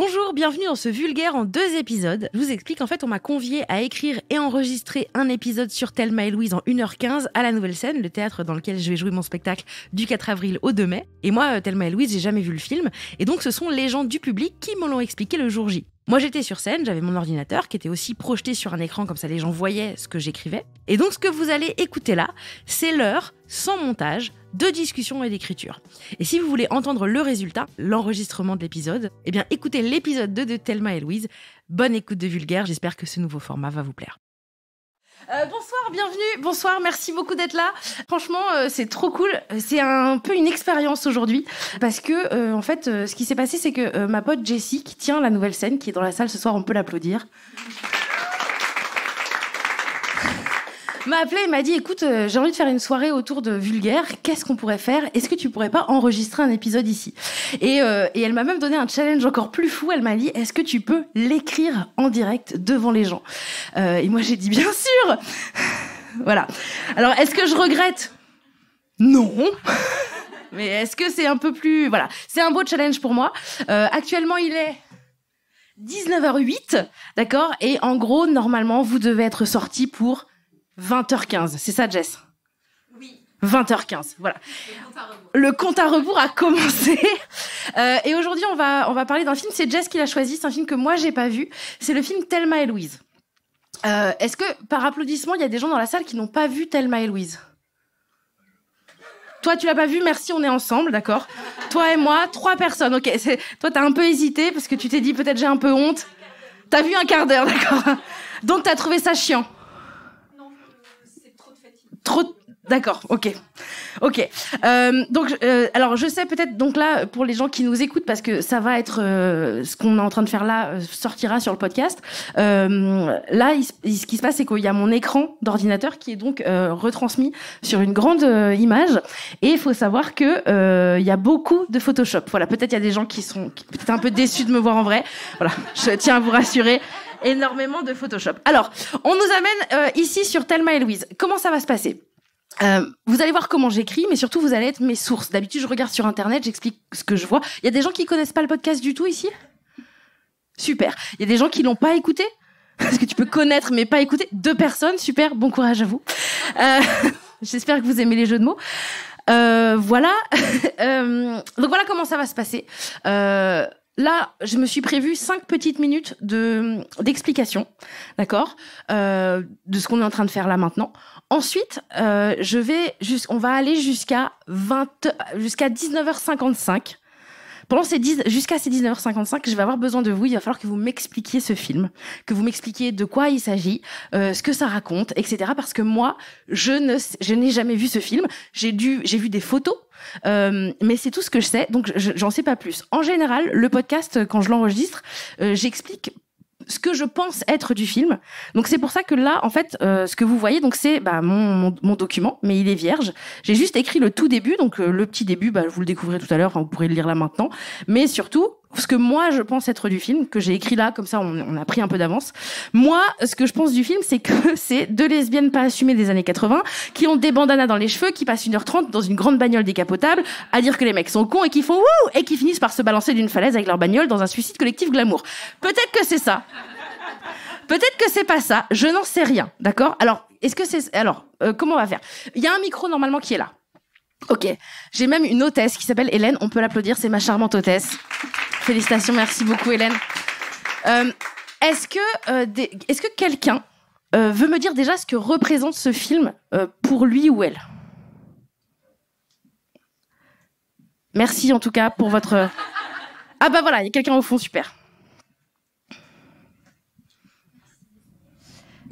Bonjour, bienvenue dans ce vulgaire en 2 épisodes. Je vous explique, en fait, on m'a convié à écrire et enregistrer un épisode sur Thelma et Louise en 1h15 à la Nouvelle Scène, le théâtre dans lequel je vais jouer mon spectacle du 4 avril au 2 mai. Et moi, Thelma et Louise, j'ai jamais vu le film. Et donc, ce sont les gens du public qui me l'ont expliqué le jour J. Moi, j'étais sur scène, j'avais mon ordinateur qui était aussi projeté sur un écran, comme ça les gens voyaient ce que j'écrivais. Et donc, ce que vous allez écouter là, c'est l'heure, sans montage, de discussion et d'écriture. Et si vous voulez entendre le résultat, l'enregistrement de l'épisode, eh bien, écoutez l'épisode 2 de Thelma et Louise. Bonne écoute de Vulgaire, j'espère que ce nouveau format va vous plaire. Bonsoir, bienvenue, bonsoir, merci beaucoup d'être là. Franchement, c'est trop cool. C'est un peu une expérience aujourd'hui parce que, en fait, ce qui s'est passé, c'est que ma pote Jessie, qui tient la Nouvelle Scène, qui est dans la salle ce soir, on peut l'applaudir, m'a appelé et m'a dit, écoute, j'ai envie de faire une soirée autour de Vulgaire, qu'est-ce qu'on pourrait faire? Est-ce que tu pourrais pas enregistrer un épisode ici? Et elle m'a même donné un challenge encore plus fou, elle m'a dit, est-ce que tu peux l'écrire en direct devant les gens? Et moi j'ai dit, bien sûr. Voilà. Alors, est-ce que je regrette? Non. Mais est-ce que c'est un peu plus... Voilà, c'est un beau challenge pour moi. Actuellement, il est 19h08, d'accord? Et en gros, normalement, vous devez être sortis pour 20h15. C'est ça, Jess? Oui. 20h15, voilà. Le compte à rebours a commencé. Et aujourd'hui, on va parler d'un film. C'est Jess qui l'a choisi. C'est un film que moi, j'ai pas vu. C'est le film Thelma et Louise. Est-ce que, par applaudissement, il y a des gens dans la salle qui n'ont pas vu Thelma et Louise? Toi, tu l'as pas vu, merci, on est ensemble, d'accord? Toi et moi, 3 personnes, ok. Toi, t'as un peu hésité parce que tu t'es dit peut-être j'ai un peu honte. T'as vu un quart d'heure, d'accord? Donc, t'as trouvé ça chiant? Non, c'est trop de fatigue. D'accord, ok. Donc, alors je sais peut-être donc là pour les gens qui nous écoutent parce que ça va être ce qu'on est en train de faire là sortira sur le podcast. Là, ce qui se passe, c'est qu'il y a mon écran d'ordinateur qui est donc retransmis sur une grande image et il faut savoir que il y a beaucoup de Photoshop. Voilà, peut-être il y a des gens qui sont peut-être un peu déçus de me voir en vrai. Voilà, je tiens à vous rassurer. Énormément de Photoshop. Alors, on nous amène ici sur Thelma et Louise. Comment ça va se passer? Vous allez voir comment j'écris, mais surtout vous allez être mes sources. D'habitude, je regarde sur Internet, j'explique ce que je vois. Il y a des gens qui connaissent pas le podcast du tout ici? Super. Il y a des gens qui l'ont pas écouté? Parce que tu peux connaître mais pas écouter. 2 personnes, super. Bon courage à vous. J'espère que vous aimez les jeux de mots. Voilà. Donc voilà comment ça va se passer. Là, je me suis prévu 5 petites minutes d'explication, d'accord, de ce qu'on est en train de faire là maintenant. Ensuite, on va aller jusqu'à 19h55. Jusqu'à ces 19h55, je vais avoir besoin de vous. Il va falloir que vous m'expliquiez ce film, que vous m'expliquiez de quoi il s'agit, ce que ça raconte, etc. Parce que moi, je n'ai jamais vu ce film. J'ai vu des photos, mais c'est tout ce que je sais. Donc, j'en sais pas plus. En général, le podcast, quand je l'enregistre, j'explique ce que je pense être du film. Donc c'est pour ça que là, en fait, ce que vous voyez, donc c'est mon document, mais il est vierge. J'ai juste écrit le tout début, donc le petit début, vous le découvrez tout à l'heure, enfin, vous pourrez le lire là maintenant. Mais surtout, ce que moi je pense être du film, que j'ai écrit là, comme ça on a pris un peu d'avance. Moi, ce que je pense du film, c'est que c'est 2 lesbiennes pas assumées des années 80, qui ont des bandanas dans les cheveux, qui passent 1h30 dans une grande bagnole décapotable, à dire que les mecs sont cons et qui font wouh, et qui finissent par se balancer d'une falaise avec leur bagnole dans un suicide collectif glamour. Peut-être que c'est ça. Peut-être que c'est pas ça. Je n'en sais rien. D'accord? Alors, comment on va faire? Il y a un micro normalement qui est là. Ok. J'ai même une hôtesse qui s'appelle Hélène. On peut l'applaudir. C'est ma charmante hôtesse. Félicitations. Merci beaucoup, Hélène. Est-ce que quelqu'un veut me dire déjà ce que représente ce film pour lui ou elle? Merci en tout cas pour votre... Ah bah voilà, il y a quelqu'un au fond, super.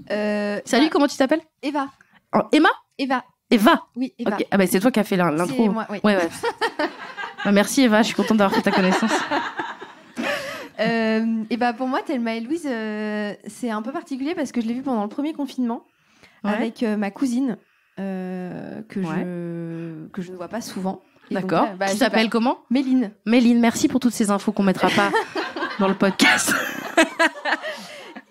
Salut, comment tu t'appelles? Eva. Oh, Emma? Eva. Eva? Oui, Eva. Okay. Ah bah c'est toi qui as fait l'intro. C'est moi, oui. Ouais. Bah, merci Eva, je suis contente d'avoir fait ta connaissance. Et bah pour moi, Thelma et Louise, c'est un peu particulier parce que je l'ai vu pendant le premier confinement avec ma cousine que je ne vois pas souvent. Et d'accord. Donc, tu t'appelles comment? Méline. Méline, merci pour toutes ces infos qu'on mettra pas dans le podcast.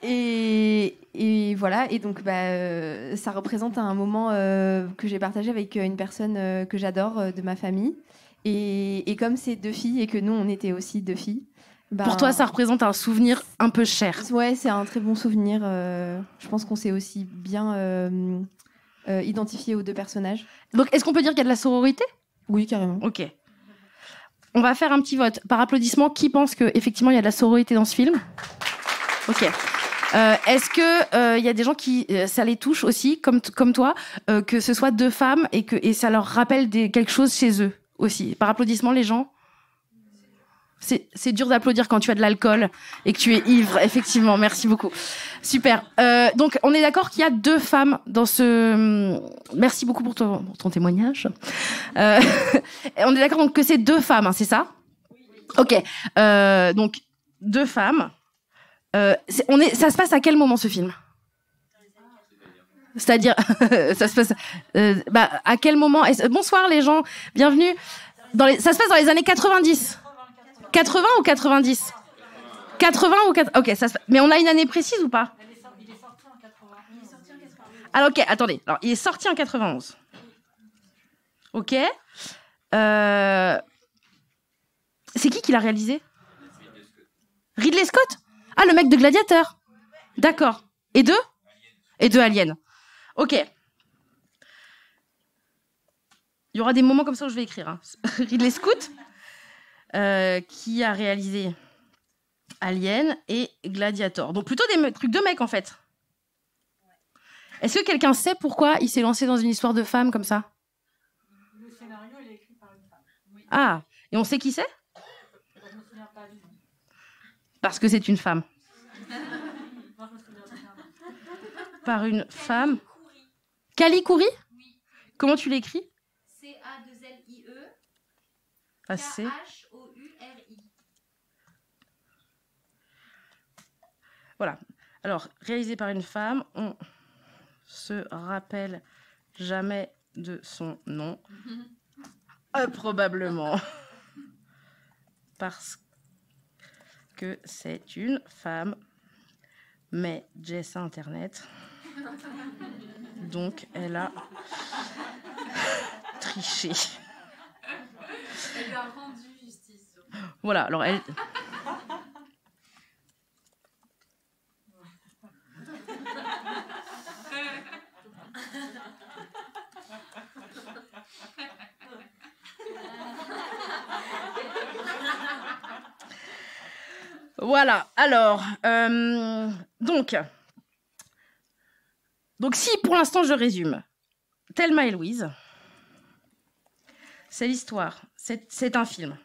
Et voilà, et donc ça représente un moment que j'ai partagé avec une personne que j'adore de ma famille. Et comme c'est 2 filles et que nous on était aussi 2 filles, Pour toi, ça représente un souvenir un peu cher. Ouais, c'est un très bon souvenir. Je pense qu'on s'est aussi bien identifié aux deux personnages. Donc, est-ce qu'on peut dire qu'il y a de la sororité ? Oui, carrément. Ok. On va faire un petit vote par applaudissement. Qui pense qu'effectivement, il y a de la sororité dans ce film ? Ok. Est-ce que y a des gens qui ça les touche aussi, comme toi, que ce soit deux femmes et ça leur rappelle quelque chose chez eux aussi ? Par applaudissement, les gens ? C'est dur d'applaudir quand tu as de l'alcool et que tu es ivre, effectivement. Merci beaucoup. Super. Donc, on est d'accord qu'il y a deux femmes dans ce... Merci beaucoup pour ton témoignage. On est d'accord donc, que c'est deux femmes, hein, c'est ça ? Ok. Donc, deux femmes. Ça se passe à quel moment, ce film ? C'est-à-dire, ça se passe... à quel moment Bonsoir, les gens. Bienvenue. Ça se passe dans les années 90. 80 ou 90 80 ou 80. Ok, mais on a une année précise ou pas ? Il est sorti en 80. Alors, ok, attendez. Alors, il est sorti en 91. Ok. C'est qui l'a réalisé ? Ridley Scott ? Ah, le mec de Gladiator. D'accord. Et deux Alien. Ok. Il y aura des moments comme ça où je vais écrire. Hein. Ridley Scott, qui a réalisé Alien et Gladiator. Donc plutôt des trucs de mecs, en fait. Est-ce que quelqu'un sait pourquoi il s'est lancé dans une histoire de femme comme ça ? Le scénario, il est écrit par une femme. Oui. Ah, et on sait qui c'est ? Je me souviens pas du nom. Parce que c'est une femme. Moi, je me souviens pas. Par une femme. Kali Khoury ? Oui. Comment tu l'écris ? C-A-2-L-I-E. Ah, c'est... K-H-O-U-R-I. Voilà. Alors, réalisé par une femme, on se rappelle jamais de son nom. Probablement. Parce que c'est une femme. Mais Jess a Internet. Donc, elle a triché. Elle lui a rendu justice. Voilà, alors elle... Voilà, alors, donc si pour l'instant je résume, Thelma et Louise, c'est l'histoire, c'est un film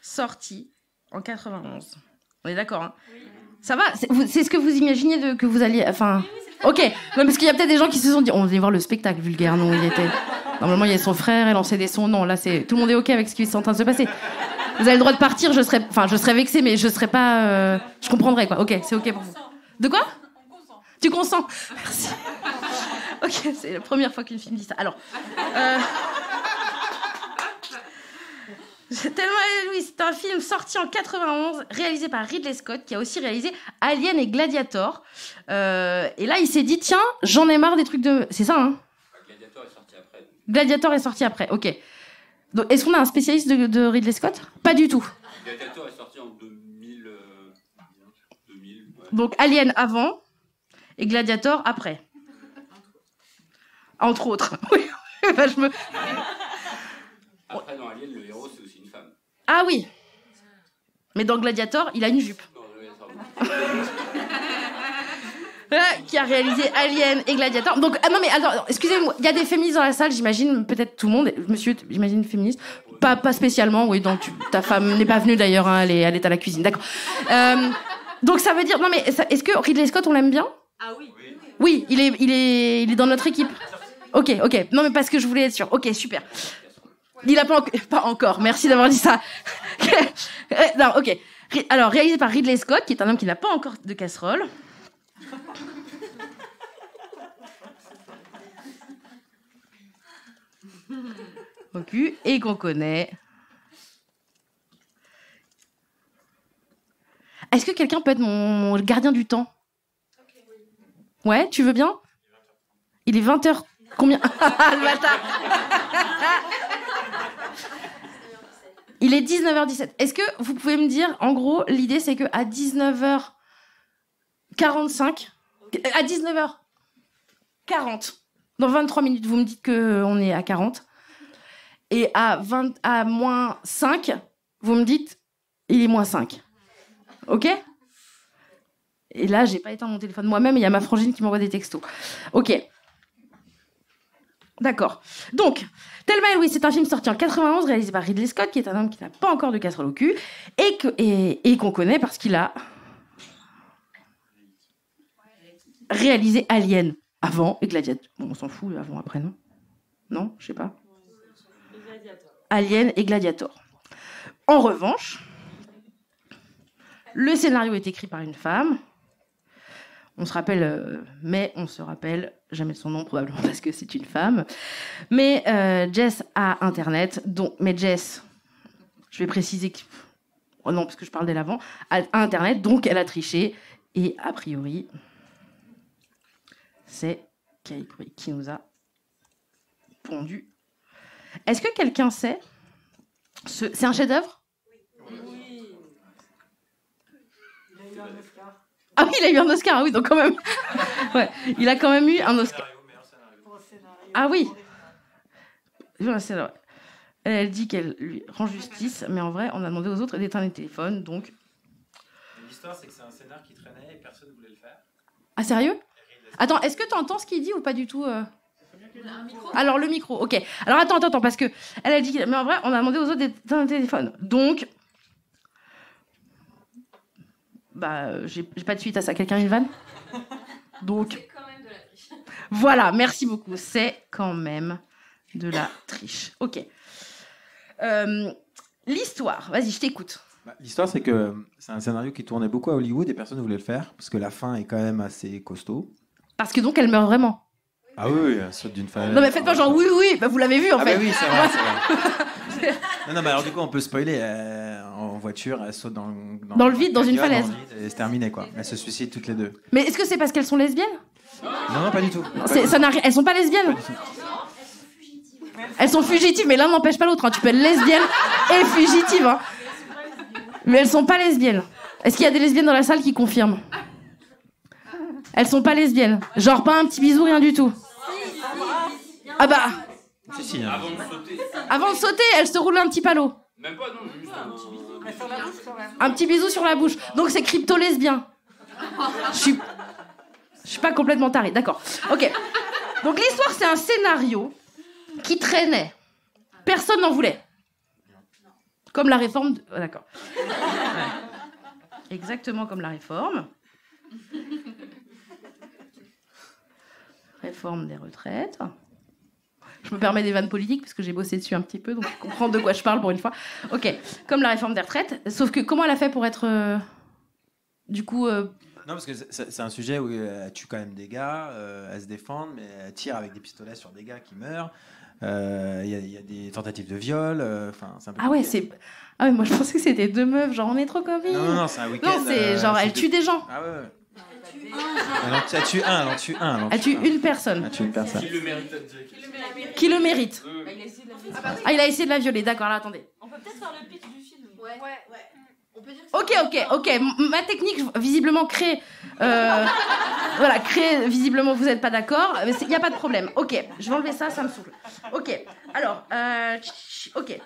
sorti en 91. On est d'accord, hein ? Oui. Ça va ? C'est ce que vous imaginiez que vous alliez... Enfin, ok, non, parce qu'il y a peut-être des gens qui se sont dit, on va voir le spectacle vulgaire, non, il était... Normalement, il y a son frère, elle lançait des sons, non, là, tout le monde est ok avec ce qui est en train de se passer. Vous avez le droit de partir, je serais vexée, mais je serais pas... je comprendrais, quoi. Ok, c'est ok pour vous. De quoi ? Tu consens ? Merci. Ok, c'est la première fois qu'une fille me dit ça. Alors... Thelma et Louise, c'est un film sorti en 91, réalisé par Ridley Scott, qui a aussi réalisé Alien et Gladiator. Et là, il s'est dit, tiens, j'en ai marre des trucs de... C'est ça, hein ? Gladiator est sorti après. Gladiator est sorti après, ok. Donc, est-ce qu'on a un spécialiste de Ridley Scott ? Pas du tout. Gladiator est sorti en 2000. Ouais. Donc, Alien avant et Gladiator après. Entre autres. Oui, bah, Après, dans Alien, le héros, c'est aussi une femme. Ah oui. Mais dans Gladiator, il a une jupe. Qui a réalisé Alien et Gladiator. Donc, non mais attends, excusez-moi, il y a des féministes dans la salle, j'imagine, peut-être tout le monde. Monsieur, j'imagine féministe. Pas spécialement, oui, donc ta femme n'est pas venue d'ailleurs, hein, elle est à la cuisine, d'accord. Donc ça veut dire, non mais, est-ce que Ridley Scott, on l'aime bien ? Ah oui. Oui, il est dans notre équipe. Ok, non mais parce que je voulais être sûre. Ok, super. Il a pas encore, merci d'avoir dit ça. Non, ok. Alors, réalisé par Ridley Scott, qui est un homme qui n'a pas encore de casserole. Et qu'on connaît. Est-ce que quelqu'un peut être mon gardien du temps ? Ouais, tu veux bien ? Il est 20h. Combien ? Le bâtard. Il est 19h17. Est-ce que vous pouvez me dire, en gros, l'idée c'est que à 19h45, à 19h40, dans 23 minutes, vous me dites qu'on est à 40, et à moins 5, vous me dites, il est moins 5. Ok ? Et là, j'ai pas éteint mon téléphone moi-même, il y a ma frangine qui m'envoie des textos. Ok. D'accord. Donc, Thelma et Louise, c'est un film sorti en 91, réalisé par Ridley Scott, qui est un homme qui n'a pas encore de casserole au cul, et qu'on connaît parce qu'il a réalisé Alien avant et Gladiator. Bon, on s'en fout, avant, après, non ? Non, je sais pas. Alien et Gladiator. En revanche, le scénario est écrit par une femme. On se rappelle, mais on se rappelle jamais de son nom, probablement parce que c'est une femme. Mais Jess a Internet, mais Jess, je vais préciser que... Oh non, parce que je parle d'elle avant, a Internet, donc elle a triché. Et a priori, c'est Kaikuri qui nous a pondu. Est-ce que quelqu'un sait C'est un chef-d'œuvre ? Oui. Il a eu un Oscar. Ah oui, il a eu un Oscar, oui, donc quand même. Ouais, il a quand même eu un Oscar. Pour le scénario. Ah oui. Elle dit qu'elle lui rend justice, mais en vrai, on a demandé aux autres d'éteindre les téléphones, donc... L'histoire, c'est que c'est un scénar qui traînait et personne ne voulait le faire. Ah, sérieux ? Attends, est-ce que tu entends ce qu'il dit ou pas du tout Alors, le micro, ok. Alors, attends, parce que elle a dit... Mais en vrai, on a demandé aux autres d'éteindre le téléphone. Donc... Bah, j'ai pas de suite à ça. Quelqu'un a une vanne ? Donc... C'est quand même de la triche. Voilà, merci beaucoup. C'est quand même de la triche. Ok. L'histoire, vas-y, je t'écoute. L'histoire, c'est que c'est un scénario qui tournait beaucoup à Hollywood et personne ne voulait le faire parce que la fin est quand même assez costaud. Parce que donc elle meurt vraiment. Ah oui, elle saute d'une falaise. Non mais faites pas genre oui, bah vous l'avez vu en fait. Ah bah oui, c'est vrai, c'est vrai. non, mais alors du coup, on peut spoiler. En voiture, elle saute dans le vide, dans une falaise. Dans le vide, et c'est terminé, quoi. Elles se suicident toutes les deux. Mais est-ce que c'est parce qu'elles sont lesbiennes ? Non, pas du tout. Elles sont pas lesbiennes. Elles sont fugitives, mais l'un n'empêche pas l'autre. Hein. Tu peux être lesbienne et fugitive. Hein. Mais elles sont pas lesbiennes. Est-ce qu'il y a des lesbiennes dans la salle qui confirment ? Elles sont pas lesbiennes. Genre pas un petit bisou, rien du tout. Ah bah. Si, hein. Avant de sauter. Avant de sauter, elles se roulent un petit palo. Même pas, non, juste Mais sur la bouche, quand même. Un petit bisou sur la bouche. Donc c'est crypto-lesbien. Je suis pas complètement tarée, d'accord. Ok. Donc l'histoire, c'est un scénario qui traînait. Personne n'en voulait. Comme la réforme... Oh, d'accord. Ouais. Exactement comme la réforme. Réforme des retraites. Je me permets des vannes politiques parce que j'ai bossé dessus un petit peu, donc je comprends de quoi je parle pour une fois. Ok, comme la réforme des retraites. Sauf que comment elle a fait pour être... du coup... Non, parce que c'est un sujet où elle tue quand même des gars, elle se défend, mais elle tire avec des pistolets sur des gars qui meurent. Il y a des tentatives de viol. C'est un peu Ah ouais, compliqué. c'est... Ah ouais, moi je pensais que c'était deux meufs, genre on est trop copines. Non, c'est un week-end. Non, c'est genre elle tue des gens. Ah ouais. Elle tue un. Elle tue une personne. Elle tue une personne. Qui le mérite. Qui le mérite. Bah il a essayé de la violer. Ah, il a essayé de la violer, d'accord, là attendez. On peut peut-être faire le pitch du film. Ouais. On peut dire que Ok. Ma technique, visiblement, crée... voilà, visiblement, vous n'êtes pas d'accord. Il n'y a pas de problème. Ok, je vais enlever ça, ça me saoule. Ok, alors... ok.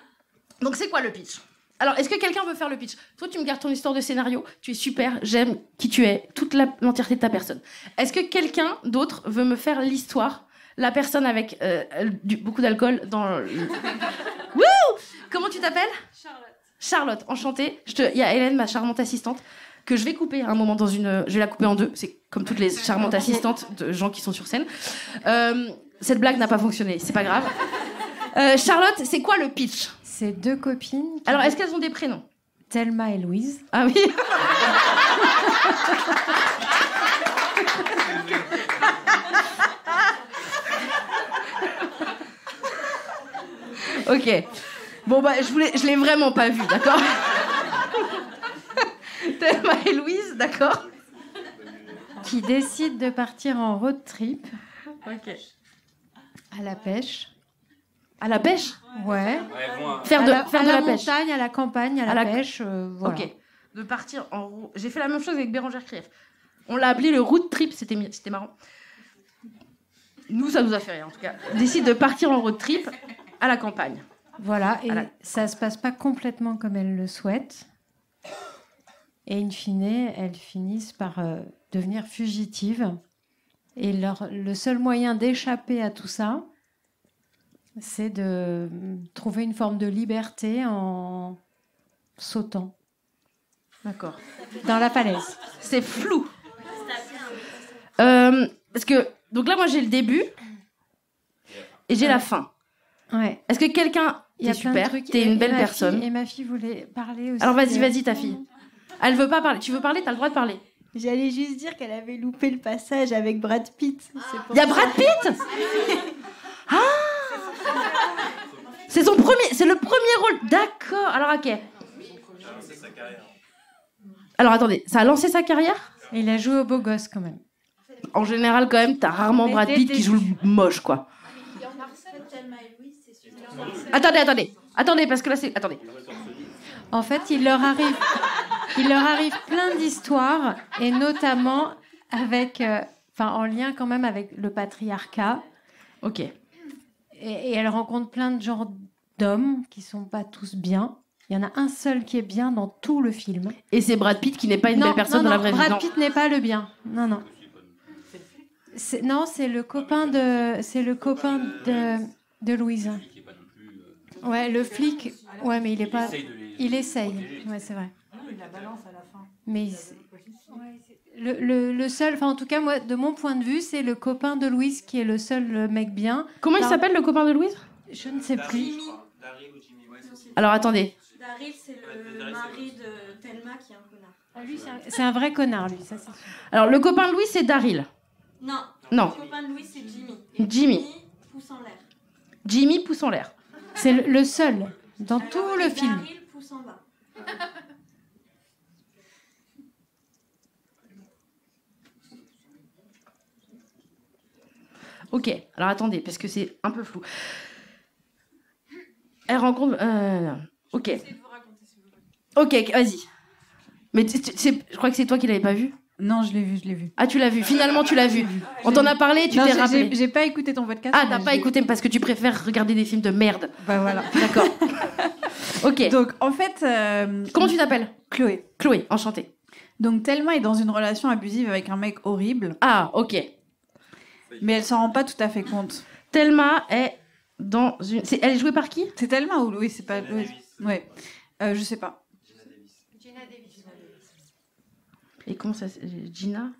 Donc, c'est quoi le pitch ? Alors, est-ce que quelqu'un veut faire le pitch ? Toi, tu me gardes ton histoire de scénario. Tu es super, j'aime qui tu es, toute l'entièreté de ta personne. Est-ce que quelqu'un d'autre veut me faire l'histoire ? La personne avec beaucoup d'alcool dans... Wouh ! Comment tu t'appelles ? Charlotte, enchantée. Il y a Hélène, ma charmante assistante, que je vais couper à un moment je vais la couper en deux. C'est comme toutes les charmantes assistantes de gens qui sont sur scène. Cette blague n'a pas fonctionné, c'est pas grave. Charlotte, c'est quoi le pitch ? C'est deux copines. Alors, est-ce qu'elles ont des prénoms ? Thelma et Louise. Ah oui. Ok. Bon, bah, je l'ai vraiment pas vu, d'accord ? Thelma et Louise, d'accord ? Qui décident de partir en road trip Ok. à la pêche. À la pêche? Ouais. Faire de la pêche. Montagne, à la campagne, à la pêche. Voilà. Ok. De partir en roue. J'ai fait la même chose avec Bérangère Krief. On l'a appelé le road trip, c'était marrant. Nous, ça nous a fait rire en tout cas. On décide de partir en road trip à la campagne. Voilà, et ça se passe pas complètement comme elles le souhaitent. Et in fine, elles finissent par devenir fugitives. Et le seul moyen d'échapper à tout ça, c'est de trouver une forme de liberté en sautant. D'accord. Dans la falaise. C'est flou. Parce que, donc là, moi, j'ai le début et j'ai la fin. Ouais. Est-ce que quelqu'un... T'es super, t'es une belle personne. Et ma fille voulait parler aussi. Alors vas-y, ta fille. Elle veut pas parler. Tu veux parler, t'as le droit de parler. J'allais juste dire qu'elle avait loupé le passage avec Brad Pitt. Il y a Brad Pitt. Ah. C'est le premier rôle. D'accord. Alors ok. Alors attendez, ça a lancé sa carrière? Et il a joué au beau gosse quand même. En général, quand même, t'as rarement Brad Pitt qui joue le moche, quoi. Attendez, parce que là, c'est... Attendez. En fait, il leur arrive plein d'histoires, et notamment avec... en lien quand même avec le patriarcat. Ok. Et elle rencontre plein de genres d'hommes qui sont pas tous bien. Il y en a un seul qui est bien dans tout le film. Et c'est Brad Pitt qui n'est pas une belle personne dans la vraie vie. Brad Pitt n'est pas le bien. Non. C'est le copain de Louise. Ouais, le flic. Ouais, mais il est pas. Il essaye. Ouais, c'est vrai. Il la balance à la fin. Mais le seul, en tout cas, moi, de mon point de vue, c'est le copain de Louise qui est le seul mec bien. Comment il s'appelle, le copain de Louise? Je ne sais plus. Alors attendez. Daryl, c'est le mari de Thelma qui est un connard. Ah, lui, c'est un vrai connard, lui, ça c'est sûr. Alors le copain de Louise, c'est Daryl. Non. Le copain de Louis, c'est Jimmy. Jimmy pousse en l'air. Jimmy pousse en l'air. C'est le seul dans tout le film. Daryl pousse en bas. Ok, alors attendez, parce que c'est un peu flou. Elle rencontre... Ok. Ok, vas-y. Mais je crois que c'est toi qui l'avais pas vu. Non, je l'ai vu. Ah, tu l'as vu. Finalement, tu l'as vu. On t'en a parlé, tu t'es rappelé. J'ai pas écouté ton podcast. Ah, t'as pas écouté parce que tu préfères regarder des films de merde. Bah voilà. D'accord. Ok. Donc, en fait... Comment tu t'appelles? Chloé. Chloé, enchantée. Donc, Thelma est dans une relation abusive avec un mec horrible. Ah, ok. Mais elle s'en rend pas tout à fait compte. Thelma est dans une... Elle est jouée par qui? C'est Thelma ou Louis? C'est pas Louis. Ouais. Je sais pas. Et comment ça... Gina?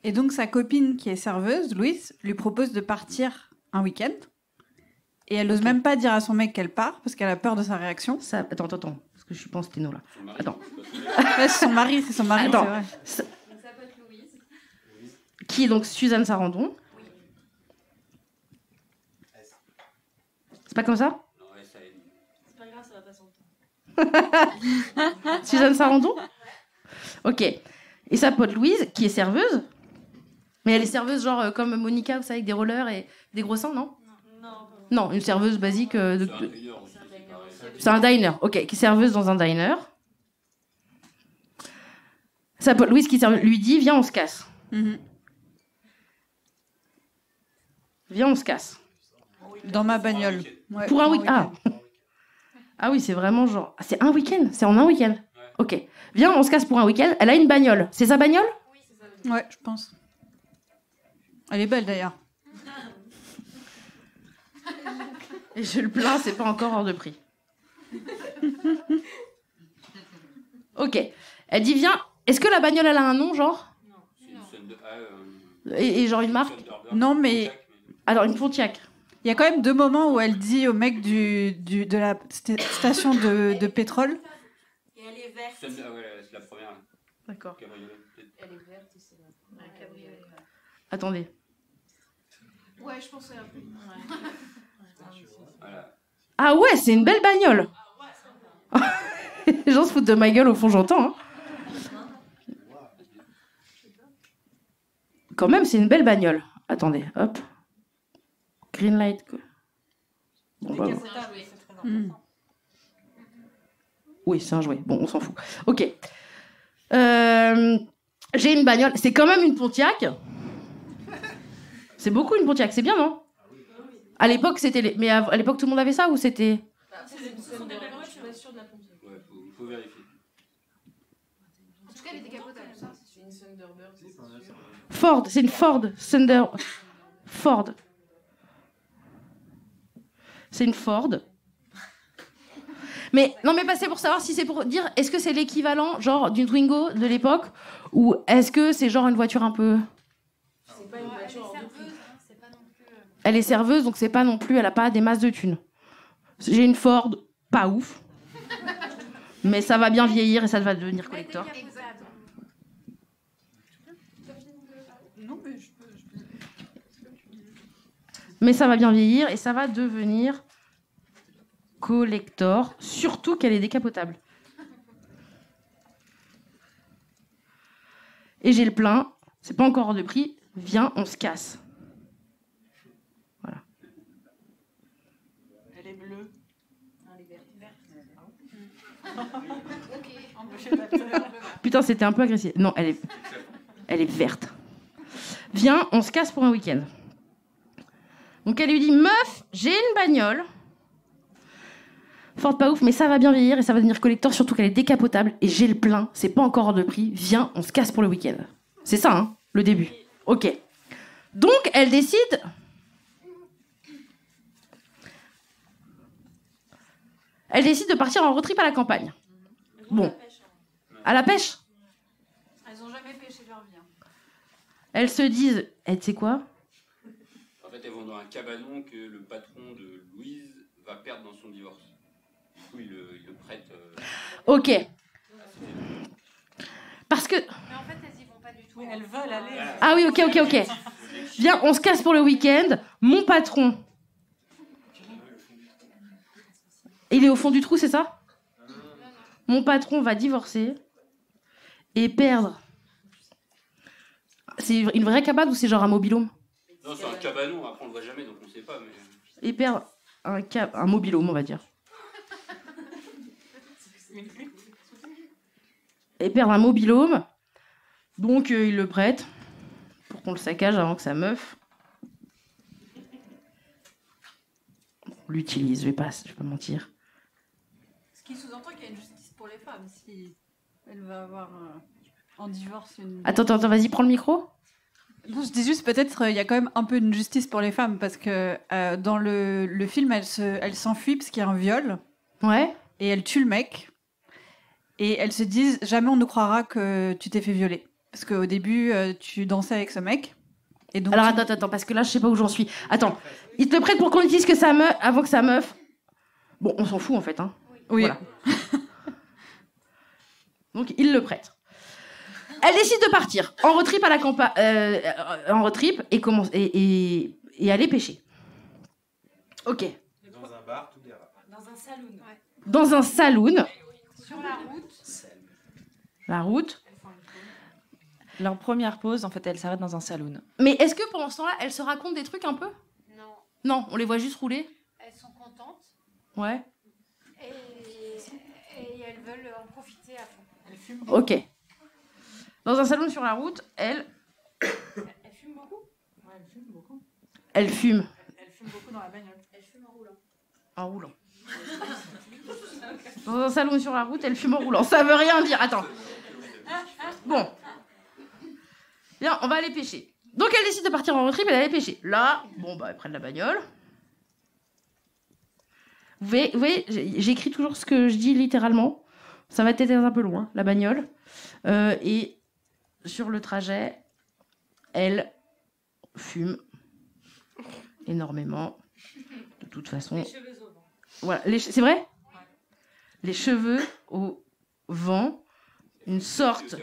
Et donc, sa copine, qui est serveuse, Louise, lui propose de partir un week-end. Et elle n'ose même pas dire à son mec qu'elle part, parce qu'elle a peur de sa réaction. Ça... Attends. Parce que je suis pas en sténo, là. Attends. Ouais, c'est son mari, c'est Attends. vrai. Ça peut être Louise. Qui est donc Suzanne Sarandon. Oui. C'est pas comme ça? C'est pas grave, ça va pas son temps. Suzanne Sarandon? Ok. Et sa pote Louise, qui est serveuse. Mais elle est serveuse genre comme Monica, vous savez, avec des rollers et des gros seins, non? Non, une serveuse basique. C'est un diner, ok. Qui est serveuse dans un diner. Sa pote Louise qui lui dit, viens, on se casse. Viens, on se casse. Dans ma bagnole. Ouais, pour un week-end. Ah oui, c'est vraiment genre... C'est un week-end? C'est en un week-end? Ouais. Ok. Viens, on se casse pour un week-end. Elle a une bagnole. C'est sa bagnole? Oui, c'est sa bagnole. Ouais, je pense. Elle est belle d'ailleurs. Et je le plains, c'est pas encore hors de prix. Ok. Elle dit, viens, est-ce que la bagnole, elle a un nom, genre? Non. Et genre une marque? Non, mais... Alors, une Pontiac. Il y a quand même 2 moments où elle dit au mec de la station de pétrole... Et elle est verte. C'est la première. D'accord. Elle est verte et c'est un cabriolet. Attendez. Ouais, je pensais un peu. Voilà. Ah ouais, c'est une belle bagnole. Les gens se foutent de ma gueule au fond, j'entends. Hein. Quand même, c'est une belle bagnole. Attendez, hop. Green light. Bon, bah, oui, c'est un jouet. Bon, on s'en fout. Ok. J'ai une bagnole. C'est quand même une Pontiac. C'est beaucoup une Pontiac. C'est bien, non? À l'époque, c'était... Mais à l'époque, tout le monde avait ça ou c'était... C'est une Thunderbird, je suis pas sûre de la Pontiac. Ouais, faut vérifier. En tout cas, elle est décapotable. C'est une Thunderbird. Ford. C'est une Ford. Thunder... Ford. C'est une Ford. Mais non, mais c'est pour savoir si c'est pour dire est-ce que c'est l'équivalent genre d'une Twingo de l'époque ou est-ce que c'est genre une voiture un peu. C'est pas une voiture hors de prix. C'est pas non plus. Elle est serveuse donc c'est pas non plus, elle a pas des masses de thunes. J'ai une Ford, pas ouf, mais ça va bien vieillir et ça va devenir collector. Non, mais je peux. Mais ça va bien vieillir et ça va devenir collector, surtout qu'elle est décapotable. Et j'ai le plein, c'est pas encore hors de prix, viens, on se casse. Voilà. Elle est bleue. Elle est verte. Putain, c'était un peu agressif. Non, elle est verte. Viens, on se casse pour un week-end. Donc elle lui dit, meuf, j'ai une bagnole. Ford pas ouf, mais ça va bien vieillir et ça va devenir collector, surtout qu'elle est décapotable et j'ai le plein, c'est pas encore hors de prix, viens, on se casse pour le week-end. C'est ça, hein, le début. Ok. Donc elle décide... Elle décide de partir en road trip à la campagne. Bon. À la pêche. Elles ont jamais pêché de leur vie. Elles se disent, tu sais quoi? En fait, elles vont dans un cabanon que le patron de Louise va perdre dans son divorce. Du coup, il le prête. Ok. Parce que... Mais en fait, elles y vont pas du tout. Oui, elles veulent aller. Ah oui, ok. Viens, on se casse pour le week-end. Mon patron... Il est au fond du trou, c'est ça? Mon patron va divorcer et perdre... C'est une vraie cabane ou c'est genre un mobil-home? Non, c'est un cabanon, après on le voit jamais, donc on sait pas. Mais... Et perdre un mobil-home, on va dire. Et perdre un mobil-home. Donc il le prête pour qu'on le saccage avant que sa meuf l'utilise. Je vais pas mentir. Ce qui sous-entend qu'il y a une justice pour les femmes. Si elle va avoir en divorce une... Attends, vas-y, prends le micro. Non, je dis juste, peut-être, il y a quand même un peu une justice pour les femmes, parce que dans le film, elle s'enfuit parce qu'il y a un viol. Ouais. Et elle tue le mec. Et elles se disent, jamais on ne croira que tu t'es fait violer. Parce qu'au début, tu dansais avec ce mec. Et donc, Alors attends, parce que là, je sais pas où j'en suis. Attends, il te prête pour qu'on utilise que sa meuf, avant que sa meuf... Bon, on s'en fout, en fait, hein. Oui. Voilà. Donc, il le prête. Elle décide de partir en road trip à la campagne, en road trip et aller pêcher. Ok. Dans un bar, tout dérape. Dans un saloon. Ouais. Dans un saloon. Sur la route. La route. Leur première pause, en fait, elle s'arrête dans un saloon. Mais est-ce que pendant ce temps-là, elle se raconte des trucs un peu? Non. Non, on les voit juste rouler. Elles sont contentes. Ouais. Et elles veulent en profiter à fond. elle fume. Ok. Dans un salon sur la route, elle fume beaucoup. Ouais, elle fume beaucoup. Elle fume. Elle fume beaucoup dans la bagnole. Elle fume en roulant. En roulant. Dans un salon sur la route, elle fume en roulant. Ça veut rien dire. Attends. Bon. Bien, on va aller pêcher. Donc elle décide de partir en road trip et d'aller pêcher. Là, bon, bah, elle prend la bagnole. Vous voyez, j'écris toujours ce que je dis littéralement. Ça va peut-être un peu loin, la bagnole. Et sur le trajet, elle fume énormément. De toute façon. Les cheveux au vent. Voilà, c'est vrai? Ouais. Les cheveux au vent. Une sorte.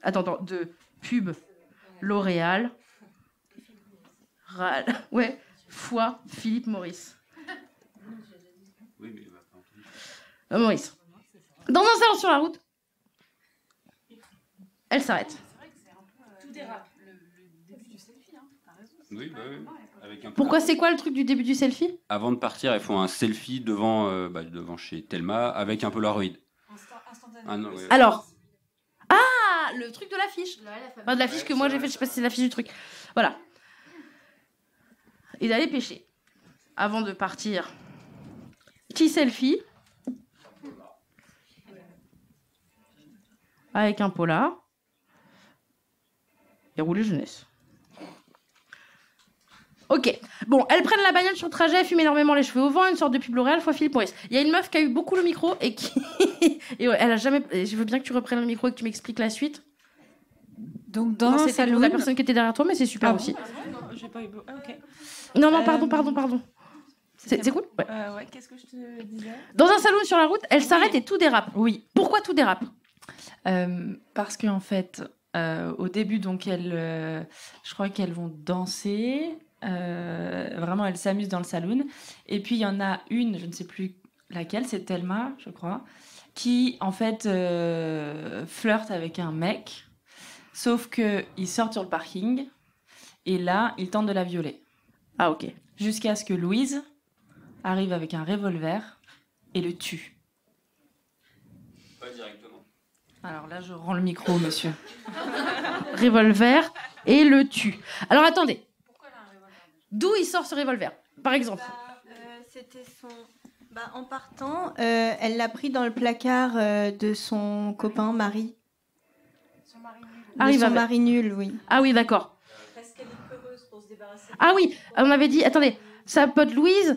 Attends, de pub L'Oréal. Ouais, foi Philippe Maurice. Oui, mais il va pas Maurice. Dans un salon sur la route, elle s'arrête. Tout dérape. Oui, bah oui. Avec un peu Pourquoi, c'est quoi le truc du début du selfie? Avant de partir, elles font un selfie devant chez Thelma avec un Polaroid. Ah non, ouais. Alors, le truc de l'affiche. Enfin, de l'affiche que moi j'ai fait, je sais pas si c'est l'affiche du truc. Voilà. Et d'aller pêcher. Avant de partir. Petit selfie. Avec un polar. Et rouler jeunesse. Ok. Bon, elles prennent la bagnole sur le trajet, elles fument énormément les cheveux au vent, une sorte de pub L'Oréal fois Philippe Maurice. Il y a une meuf qui a eu beaucoup le micro et qui... et ouais, elle a jamais... Je veux bien que tu reprennes le micro et que tu m'expliques la suite. Donc dans un c'était salon... la personne qui était derrière toi, mais c'est super aussi. J'ai pas eu... Ah, ok. Non, pardon. C'est cool? Ouais. Ouais, qu'est-ce que je te disais? Dans un salon sur la route, elle s'arrête et tout dérape. Oui. Pourquoi tout dérape? Parce qu'en fait, au début, donc, je crois qu'elles vont danser. Vraiment, elles s'amusent dans le saloon. Et puis, il y en a une, je ne sais plus laquelle, c'est Thelma, je crois, qui, en fait, flirte avec un mec. Sauf qu'ils sortent sur le parking. Et là, ils tentent de la violer. Ah, ok. Jusqu'à ce que Louise arrive avec un revolver et le tue. Pas directement. Alors là, je rends le micro, monsieur. Revolver et le tue. Alors, attendez. D'où il sort ce revolver, par exemple? C'était son... en partant, elle l'a pris dans le placard de son copain Marie. Son mari nul. Son mari nul, oui. Ah oui, d'accord. Parce qu'elle est peureuse pour se débarrasser. Ah oui, on avait dit... Attendez, sa pote Louise,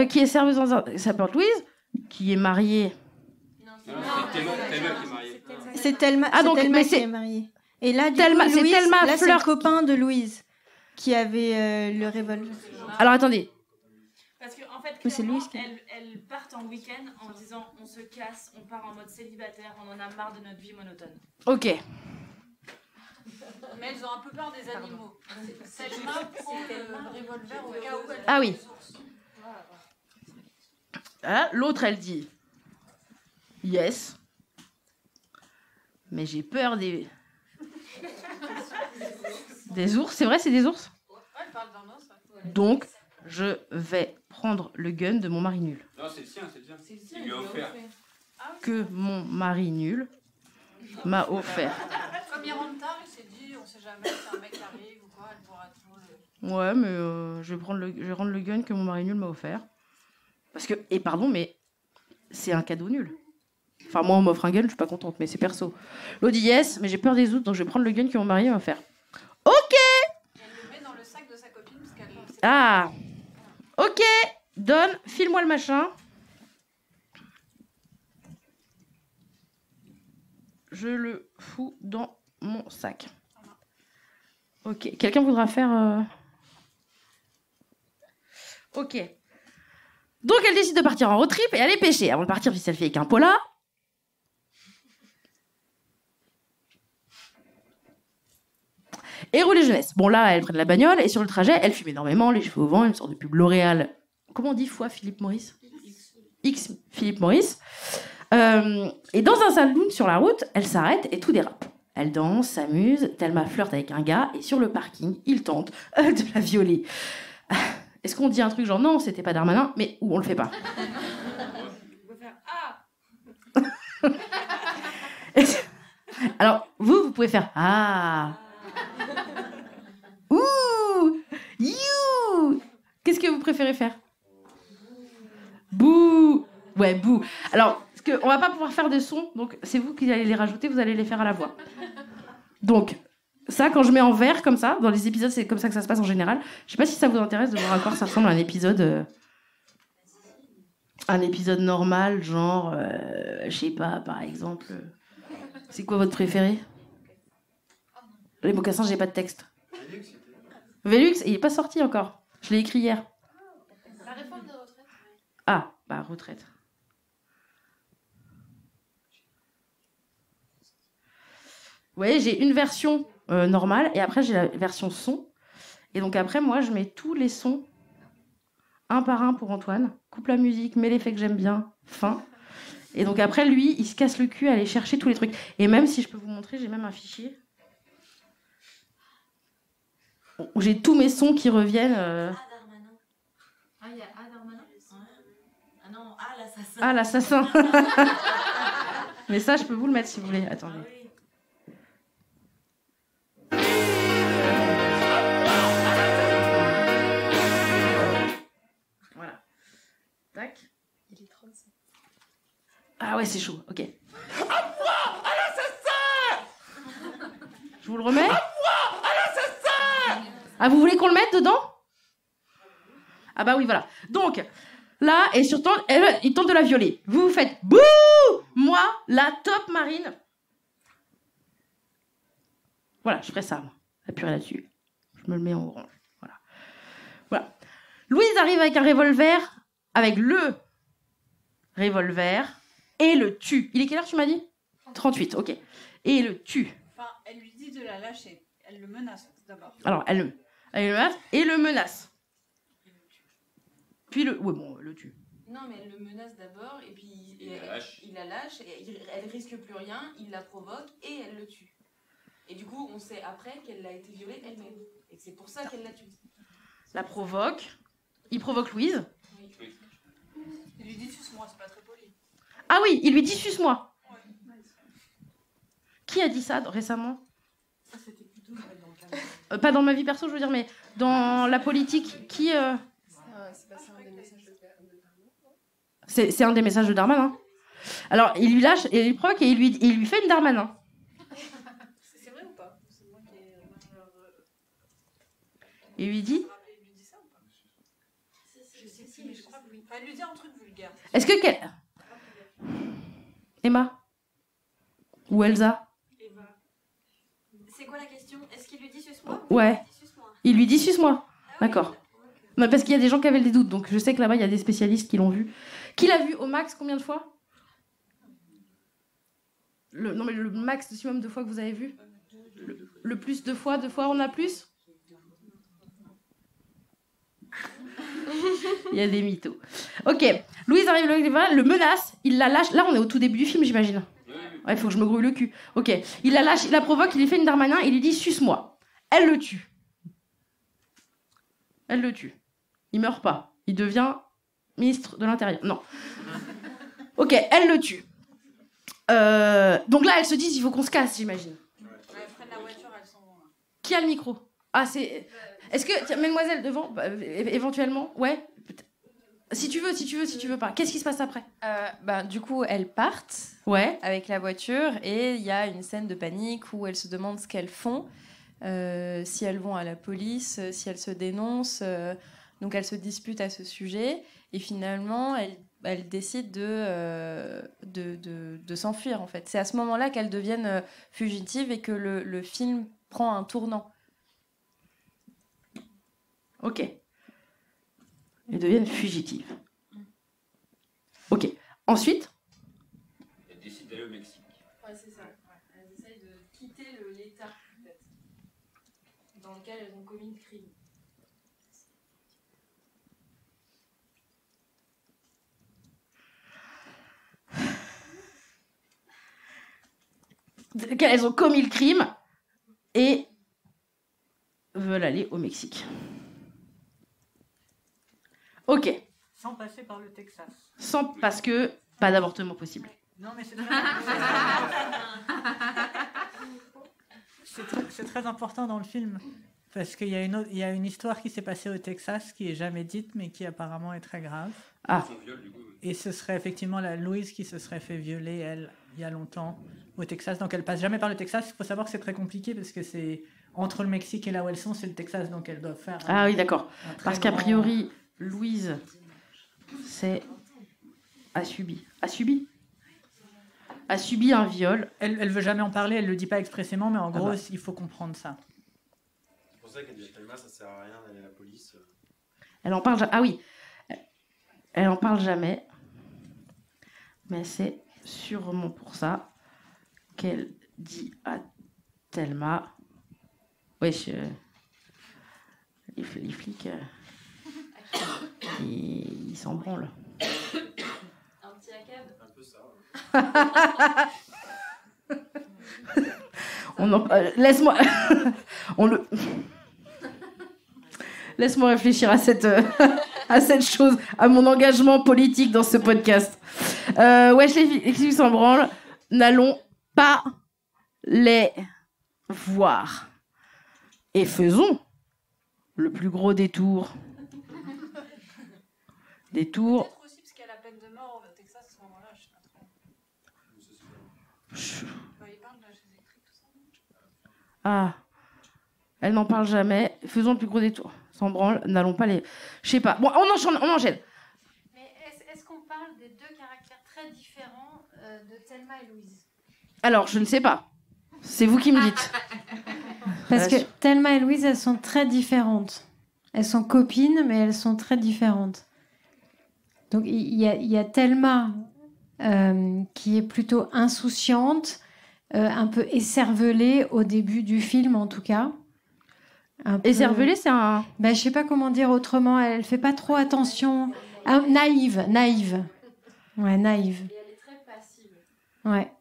qui est serveuse dans un... Sa pote Louise, qui est mariée... Non, c'est Thelma qui est mariée. C'est Thelma, Ah, donc, Thelma mais qui c'est- est mariée. Et là, du Thelma- coup, c'est Louise, Thelma là, c'est Fleur- le copain de Louise qui avait le revolver. Alors, attendez. Parce qu'en fait, Mais c'est clairement, Louise qui- elles partent en week-end en disant on se casse, on part en mode célibataire, on en a marre de notre vie monotone. Ok. Mais elles ont un peu peur des animaux. Selma prend le revolver au cas où elle Ah oui. des ours. Voilà, l'autre, elle dit... Yes. Mais j'ai peur des... Des ours, c'est vrai, c'est des ours? Ouais, elle parle d'un os. Ouais. Donc, je vais prendre le gun de mon mari nul. Non, c'est le sien. Il lui a offert. Que mon mari nul m'a offert. Comme il rentre tard, il s'est dit, on sait jamais, c'est un mec qui arrive ou quoi, elle pourra toujours le... Ouais, mais je vais rendre le gun que mon mari nul m'a offert. Parce que, et pardon, mais c'est un cadeau nul. Enfin, moi, on m'offre un gun, je suis pas contente, mais c'est perso. L'autre dit yes, mais j'ai peur des autres, donc je vais prendre le gun que mon mari m'a offert. Ok. Elle le met dans le sac de sa copine parce qu'elle... Ah. Ok. Donne, file-moi le machin. Je le fous dans mon sac. Ok. Quelqu'un voudra faire... Ok. Donc, elle décide de partir en road trip et aller pêcher. Avant de partir, puis elle fait avec un polar. Et rouler jeunesse. Bon, là, elle prend la bagnole et sur le trajet, elle fume énormément, les cheveux au vent, une sorte de pub L'Oréal. Comment on dit fois Philippe Maurice? X Philippe Maurice. Et dans un saloon sur la route, elle s'arrête et tout dérape. Elle danse, s'amuse, Thelma flirte avec un gars et sur le parking, il tente de la violer. Est-ce qu'on dit un truc genre non, c'était pas Darmanin, mais ou on le fait pas? On peut faire ah. Alors, vous pouvez faire ah. Ouh, you. Qu'est-ce que vous préférez faire? Bouh. Ouais, bouh. Alors, parce que on va pas pouvoir faire de sons, donc c'est vous qui allez les rajouter, vous allez les faire à la voix. Donc, ça, quand je mets en vert comme ça, dans les épisodes, c'est comme ça que ça se passe en général. Je sais pas si ça vous intéresse de voir à quoi ça ressemble un épisode normal, genre, je sais pas, par exemple. C'est quoi votre préféré? Les mocassins, j'ai pas de texte. Vélux, il est pas sorti encore. Je l'ai écrit hier. La réforme des retraites. Ah, bah retraite. Vous voyez, j'ai une version normale et après j'ai la version son. Et donc après, moi, je mets tous les sons un par un pour Antoine. Coupe la musique, mets l'effet que j'aime bien, fin. Et donc après, lui, il se casse le cul à aller chercher tous les trucs. Et même si je peux vous montrer, j'ai même un fichier. où j'ai tous mes sons qui reviennent. Darmanin. Ah, il y a Darmanin. Ah non, l'assassin. Ah, l'assassin. Mais ça, je peux vous le mettre si vous voulez. Attendez. Voilà. Tac. Il est 35. Ah ouais, c'est chaud. Ok. Je vous le remets. Ah, vous voulez qu'on le mette dedans? Ah bah oui, voilà. Donc, là, et surtout, il tente de la violer. Vous faites bouh. Moi, la top Marine. Voilà, je ferai ça, moi. Appuyer là-dessus. Je me le mets en orange. Voilà. Louise arrive avec un revolver, avec le revolver, et le tue. Il est quelle heure, tu m'as dit? 38, ok. Et le tue. Enfin, elle lui dit de la lâcher. Elle le menace d'abord. Alors, elle le menace et le menace. Puis le... Ouais, bon, le tue. Non, mais elle le menace d'abord, et puis Il la lâche. il la lâche, et elle risque plus rien, il la provoque, et elle le tue. Et du coup, on sait après qu'elle a été violée elle-même. Et que c'est pour ça qu'elle l'a tue. La provoque. Il provoque Louise. Oui. Il lui dit suce-moi, c'est pas très poli. Ah oui, il lui dit suce-moi. Qui a dit ça récemment? Ça, c'était plutôt dans le cadre. Pas dans ma vie perso, je veux dire, mais dans la politique, qui... C'est passé un des messages de Darmanin. C'est un des messages de Darmanin. Alors, il lui lâche, et il lui provoque, et il lui fait une Darmanin. C'est vrai ou pas? C'est moi qui ai... Il lui dit... Il lui dit ça ou pas? Je sais plus, mais je crois que oui. Enfin, elle lui dit un truc vulgaire. Est-ce que... Emma? Ou Elsa? C'est quoi la question? Est-ce qu'il lui dit suce-moi? Ouais. Il lui dit suce-moi. Ah oui. D'accord. Non, parce qu'il y a des gens qui avaient des doutes, donc je sais que là-bas, il y a des spécialistes qui l'ont vu. Qui l'a vu au max combien de fois? Non, mais le max, maximum de fois que vous avez vu? Le plus de fois on a plus? Il y a des mythos. Ok, Louise arrive, le menace, il la lâche. Là, on est au tout début du film, j'imagine. Ouais, il faut que je me grouille le cul. Ok, il la lâche, il la provoque, il lui fait une Darmanin, il lui dit suce-moi. Elle le tue. Elle le tue. Il meurt pas. Il devient ministre de l'Intérieur. Non. Ok, elle le tue. Donc là, elles se disent, il faut qu'on se casse, j'imagine. Ouais, elles prennent la voiture, elles s'en vont là. Qui a le micro? Ah, c'est... Est-ce que... Tiens, mademoiselle, devant, éventuellement. Ouais. Si tu veux pas. Qu'est-ce qui se passe après? Du coup, elles partent Ouais. avec la voiture et il y a une scène de panique où elles se demandent ce qu'elles font, si elles vont à la police, si elles se dénoncent. Donc elles se disputent à ce sujet et finalement elles décident de s'enfuir en fait. C'est à ce moment-là qu'elles deviennent fugitives et que le film prend un tournant. Ok. Elles deviennent fugitives. Ok. Ensuite? Elle décide d'aller au Mexique. Ouais, c'est ça. Ouais. Elles essayent de quitter l'État, en fait, dans lequel elles ont commis le crime. Elles ont commis le crime et veulent aller au Mexique. Ok. Sans passer par le Texas. Parce que pas d'avortement possible. Non, mais c'est très important dans le film. Parce qu'il y a une histoire qui s'est passée au Texas qui est jamais dite, mais qui apparemment est très grave. Ah. Son viol, du coup. Et ce serait effectivement la Louise qui se serait fait violer, elle, il y a longtemps, au Texas. Donc elle passe jamais par le Texas. Il faut savoir que c'est très compliqué parce que c'est entre le Mexique et là où elles sont, c'est le Texas. Donc elles doivent faire... Ah oui, d'accord. Parce qu'a priori, Louise a subi un viol. Elle veut jamais en parler, elle le dit pas expressément, mais en gros, il faut comprendre ça. C'est pour ça qu'elle dit à Thelma, ça sert à rien d'aller à la police. Elle en parle. Ah oui. Elle en parle jamais. Mais c'est sûrement pour ça qu'elle dit à Thelma. Wesh. Les flics. Ils s'en branlent. Un petit accab. Un peu ça. Laisse-moi. Laisse-moi réfléchir à cette chose, à mon engagement politique dans ce podcast. Wesh, les filles s'en branlent. N'allons pas les voir. Et faisons le plus gros détour. Détour. Peut-être aussi parce qu'il y a la peine de mort au Texas à ce moment-là, je sais pas trop. Bah, il parle de la chaise électrique, tout ça. Ah, elle n'en parle jamais. Faisons le plus gros détour. S'en branle, n'allons pas les... Je sais pas. Bon, on enchaîne. Mais est-ce qu'on parle des deux caractères très différents de Thelma et Louise? Alors, je ne sais pas. C'est vous qui me dites. Parce que Thelma et Louise, elles sont très différentes. Elles sont copines, mais elles sont très différentes. Donc, il y a Thelma qui est plutôt insouciante, un peu écervelée au début du film, en tout cas. Écervelée, c'est un... Ben, je sais pas comment dire autrement. Elle fait pas trop attention. Ah, naïve. Ouais, naïve. Et elle est très passive. Ouais.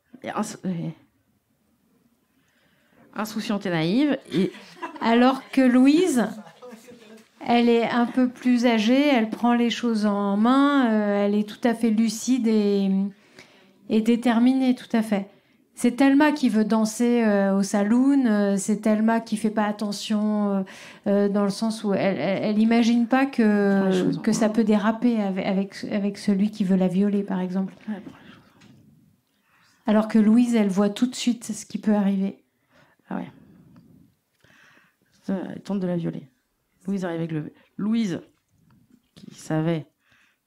Insouciante et naïve. Et... Alors que Louise, elle est un peu plus âgée, elle prend les choses en main, elle est tout à fait lucide et déterminée, tout à fait. C'est Thelma qui veut danser au saloon, c'est Thelma qui fait pas attention dans le sens où elle imagine pas que ça peut déraper avec celui qui veut la violer, par exemple. Alors que Louise, elle voit tout de suite ce qui peut arriver. Ah ouais. Elle tente de la violer. Louise arrive avec le... Louise, qui savait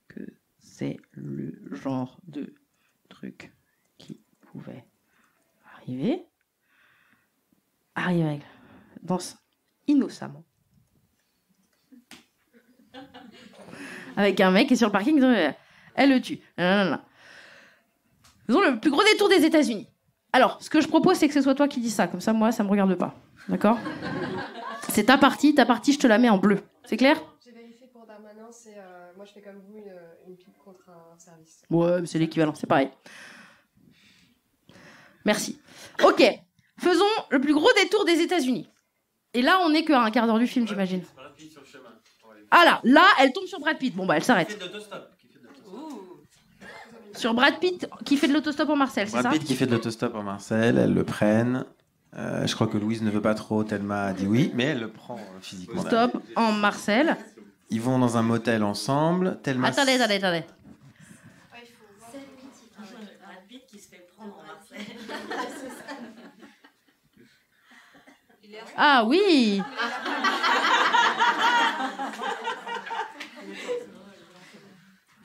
que c'est le genre de truc qui pouvait arrive avec... danse innocemment. Avec un mec qui est sur le parking, elle le tue. Faisons le plus gros détour des États-Unis. Alors, ce que je propose, c'est que ce soit toi qui dis ça. Comme ça, moi, ça me regarde pas. D'accord ? C'est ta partie, je te la mets en bleu. C'est clair ? J'ai vérifié pour Darmanin, c'est moi je fais comme vous une pub contre un service. Ouais, mais c'est l'équivalent, c'est pareil. Merci. Ok, faisons le plus gros détour des États-Unis. Et là, on n'est qu'à un quart d'heure du film, j'imagine. Ah là, elle tombe sur Brad Pitt. Bon, bah, elle s'arrête. Sur Brad Pitt qui fait de l'autostop en Marcel, c'est ça ? Brad Pitt qui fait de l'autostop en Marcel, elles le prennent. Je crois que Louise ne veut pas trop, Thelma a dit oui, mais elle le prend physiquement. Stop en Marcel. Ils vont dans un motel ensemble. Thelma... Attendez. Brad Pitt qui se fait prendre en Marseille. Ah oui.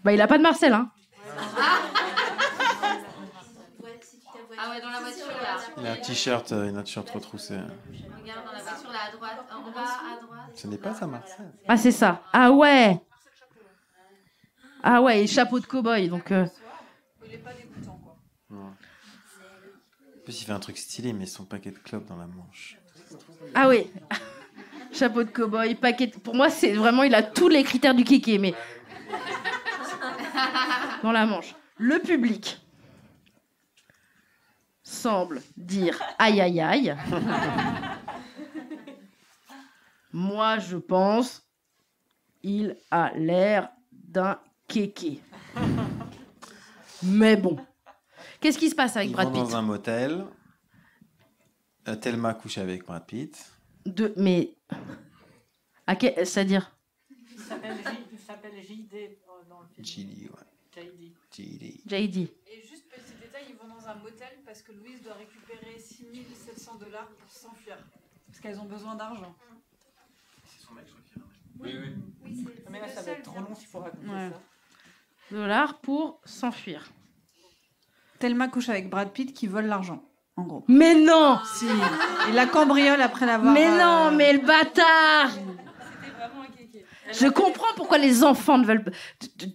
Bah il a pas de Marcel, hein. Ah ouais, dans la voiture là. Il a un t-shirt retroussé. Regarde dans la voiture là à droite, en bas à droite. Ce n'est pas ça, Marcel. Ah c'est ça. Ah ouais. Ah ouais, et chapeau de cow-boy, donc. Il est pas dégoûtant quoi. Non. En plus, il fait un truc stylé, mais son paquet de clopes dans la manche. Ah oui. Chapeau de cow-boy, paquet. Pour moi, c'est vraiment, il a tous les critères du kéké, mais dans la manche. Le public semble dire aïe aïe aïe. Moi, je pense, il a l'air d'un kéké. Mais bon. Qu'est-ce qui se passe avec Brad Pitt ? Ils vont dans un motel. Thelma couche avec Brad Pitt. Mais... C'est-à-dire ? Il s'appelle JD dans le film. JD. Et juste petit détail, ils vont dans un motel parce que Louise doit récupérer $6 700 pour s'enfuir. Parce qu'elles ont besoin d'argent. C'est son mec, je crois. Oui. Mais là, ça va être trop long s'il faut raconter ça. $, pour s'enfuir. Thelma couche avec Brad Pitt qui vole l'argent, en gros. Mais non. Si. Il la cambriole après l'avoir... Mais non, mais le bâtard. C'était vraiment un kéké. Je comprends pourquoi les enfants ne veulent pas...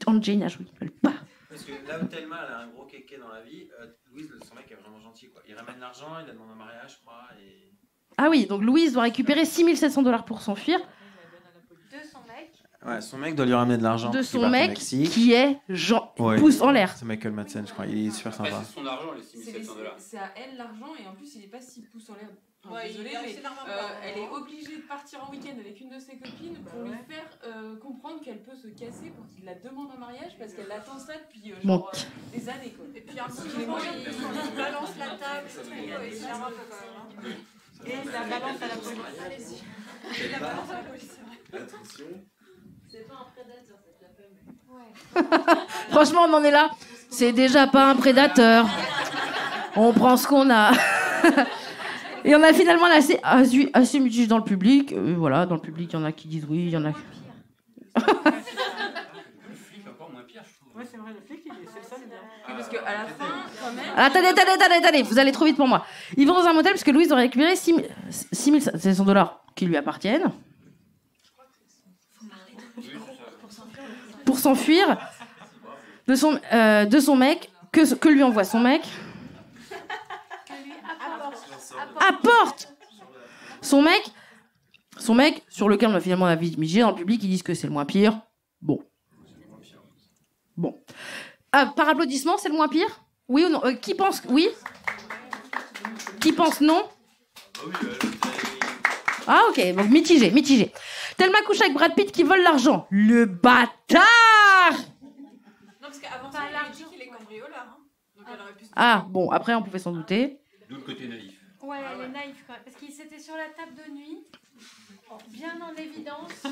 Angelina Jolie ne veulent pas. Parce que là où Thelma elle a un gros kéké dans la vie, Louise, son mec est vraiment gentil, quoi. Il ramène l'argent, il la demande en mariage, je crois, et... Ah oui, donc Louise doit récupérer $6 700 pour s'enfuir. De son mec. Ouais, son mec doit lui ramener de l'argent. De parce qu'il son part au mec Mexique. qui est Ouais, pouce en l'air. C'est Michael Madsen, je crois. Il est super Après, sympa. c'est son argent, les $6 700. C'est à elle l'argent et en plus il est pas si pouce en l'air. Ouais, désolée, il mais s'énerve un peu, elle est obligée de partir en week-end avec une de ses copines pour lui faire comprendre qu'elle peut se casser pour qu'il la demande en mariage parce qu'elle attend ça depuis Bon. Des années. Quoi. Et puis un petit moment, il balance la table, il s'énerve un peu quand même. Et la balance à la police. Allez-y. Et la balance à la police. Attention. C'est pas un prédateur, cette la femme. Ouais. Franchement, on en est là. C'est déjà pas un prédateur. On prend ce qu'on a. Et on a finalement assez mitigé dans le public. Voilà, dans le public, il y en a qui disent oui, il y en a. Le flic encore moins pire, je trouve. Ouais, c'est vrai, le flic, c'est ça, c'est bien. Parce qu'à la fin, quand même. Attendez, vous allez trop vite pour moi. Ils vont dans un motel parce que Louise doit récupérer 6500 dollars qui lui appartiennent. Pour s'enfuir de son mec, que lui envoie son mec. Apporte son mec, sur lequel on a finalement la vie mitigée dans le public, ils disent que c'est le moins pire. Bon. Par applaudissement, c'est le moins pire? Oui ou non? Qui pense oui? Qui pense non? Ah ok, donc mitigé. Thelma couche avec Brad Pitt qui vole l'argent. Le bâtard! Non, parce qu'avant ça, il a dit qu'il est cambrioleur. Hein. Donc elle aurait pu se... Ah bon, après on pouvait s'en douter. D'où le côté naïf. Ouais, elle est naïve quand même. Parce qu'il s'était sur la table de nuit, bien en évidence.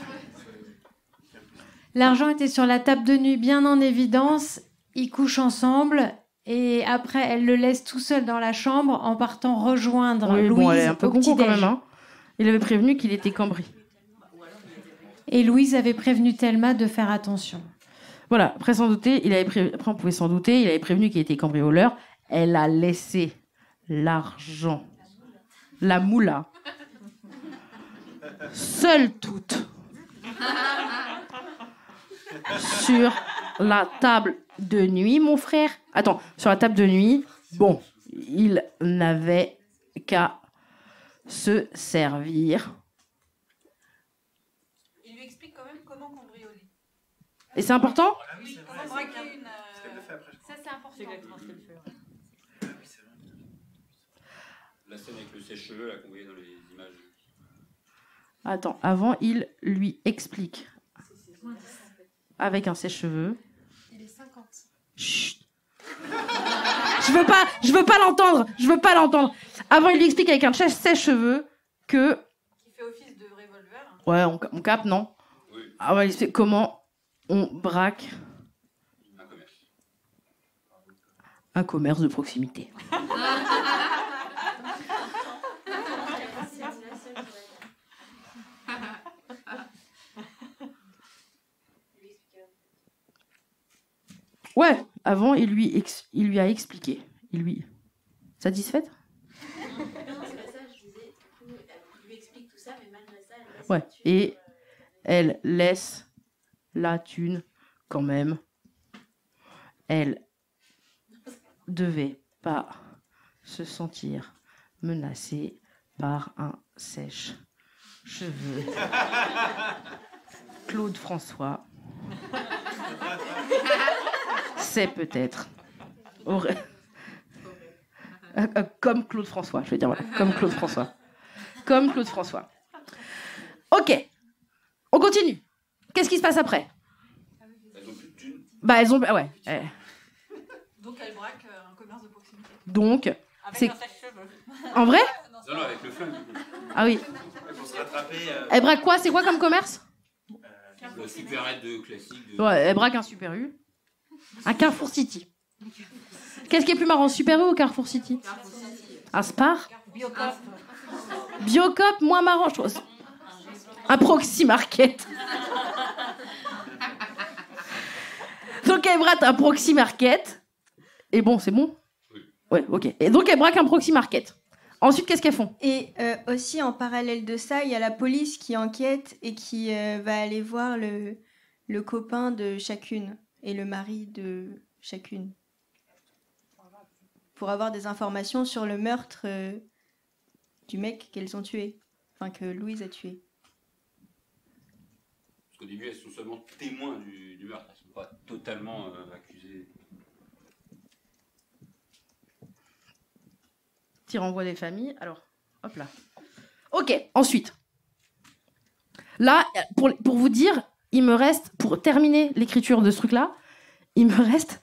L'argent était sur la table de nuit, bien en évidence. Ils couchent ensemble. Et après, elle le laisse tout seul dans la chambre en partant rejoindre Oui, Louise elle est un peu au con quand petit-déj. même. Hein. Il avait prévenu qu'il était cambré. Et Louise avait prévenu Thelma de faire attention. Voilà, après sans douter, après on pouvait s'en douter, il avait prévenu qu'il était cambrioleur. Elle a laissé l'argent, la moula, seule toute, sur la table de nuit, mon frère. Attends, sur la table de nuit, bon, il n'avait qu'à se servir. Il lui explique quand même comment cambrioler. Et c'est important? Oui, comment braquer une... Ça, c'est important. C'est exactement ce qu'elle fait. La scène avec le sèche-cheveux là qu'on voyait dans les images. Attends, avant, il lui explique. Avec un sèche-cheveux. Il est 50. Chut. Je veux pas l'entendre. Avant, il lui explique avec un sèche-cheveux que... Qui fait office de revolver. Ouais, on capte, non? Oui. Ah ouais, il explique comment on braque un commerce de proximité. Ouais, avant, il lui a expliqué. Satisfaite? Non, c'est pas ça, je disais, du coup, elle lui explique tout ça, mais malgré ça, elle laisse Ouais, la thune. et elle laisse la thune quand même. Elle devait pas se sentir menacée par un sèche-cheveux. Claude François. C'est peut-être... comme Claude François, je vais dire, voilà. Comme Claude François. Ok. On continue. Qu'est-ce qui se passe après? Elles ont plus de thunes. Bah, elles ont... Ouais. Donc elle braque un commerce de proximité. Donc, Avec c'est... un sèche-cheveux. En vrai? Non, avec le flingue. Ah oui. Pour se rattraper. Elle braque quoi? C'est quoi comme commerce? Le super-aide de classique. Ouais, elle braque un Super U. Un Carrefour City. Qu'est-ce qui est plus marrant, Super U ou Carrefour City? Un Spar? Biocop, moins marrant, je trouve. Un Proxy Market. Donc elle braque un Proxy Market. Et bon, c'est bon? Ouais, ok. Et donc elle braque un Proxy Market. Ensuite, qu'est-ce qu'elles font? Et aussi, en parallèle de ça, il y a la police qui enquête et qui va aller voir le copain de chacune et le mari de chacune pour avoir des informations sur le meurtre du mec qu'elles ont tué, enfin que Louise a tué. Parce qu'au début, elles sont seulement témoins du meurtre. Elles ne sont pas totalement accusées. Petit renvoi des familles. Alors, hop là. Ok, ensuite. Là, pour vous dire, il me reste, pour terminer l'écriture de ce truc-là, il me reste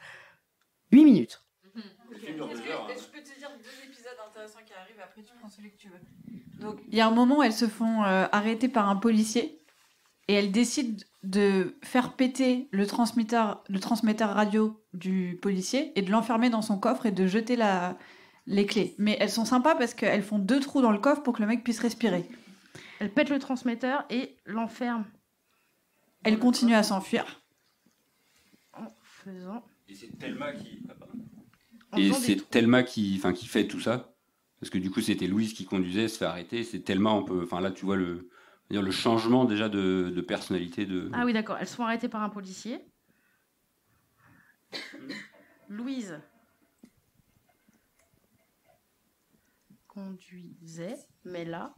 8 minutes. Est-ce que je peux te dire 2 épisodes intéressants qui arrivent, après tu prends celui que tu veux. Donc, il y a un moment où elles se font arrêter par un policier et elles décident de faire péter le transmetteur radio du policier et de l'enfermer dans son coffre et de jeter les clés. Mais elles sont sympas parce qu'elles font 2 trous dans le coffre pour que le mec puisse respirer. Elles pètent le transmetteur et l'enferment. Elle continue à s'enfuir. En faisant... Et c'est Thelma qui... En Et faisant des c'est trous. Thelma qui fait tout ça. Parce que du coup, c'était Louise qui conduisait, se fait arrêter. C'est Thelma, Enfin, là, tu vois le changement déjà de personnalité de... Ah oui, d'accord. Elles se font arrêter par un policier. Louise conduisait, mais là,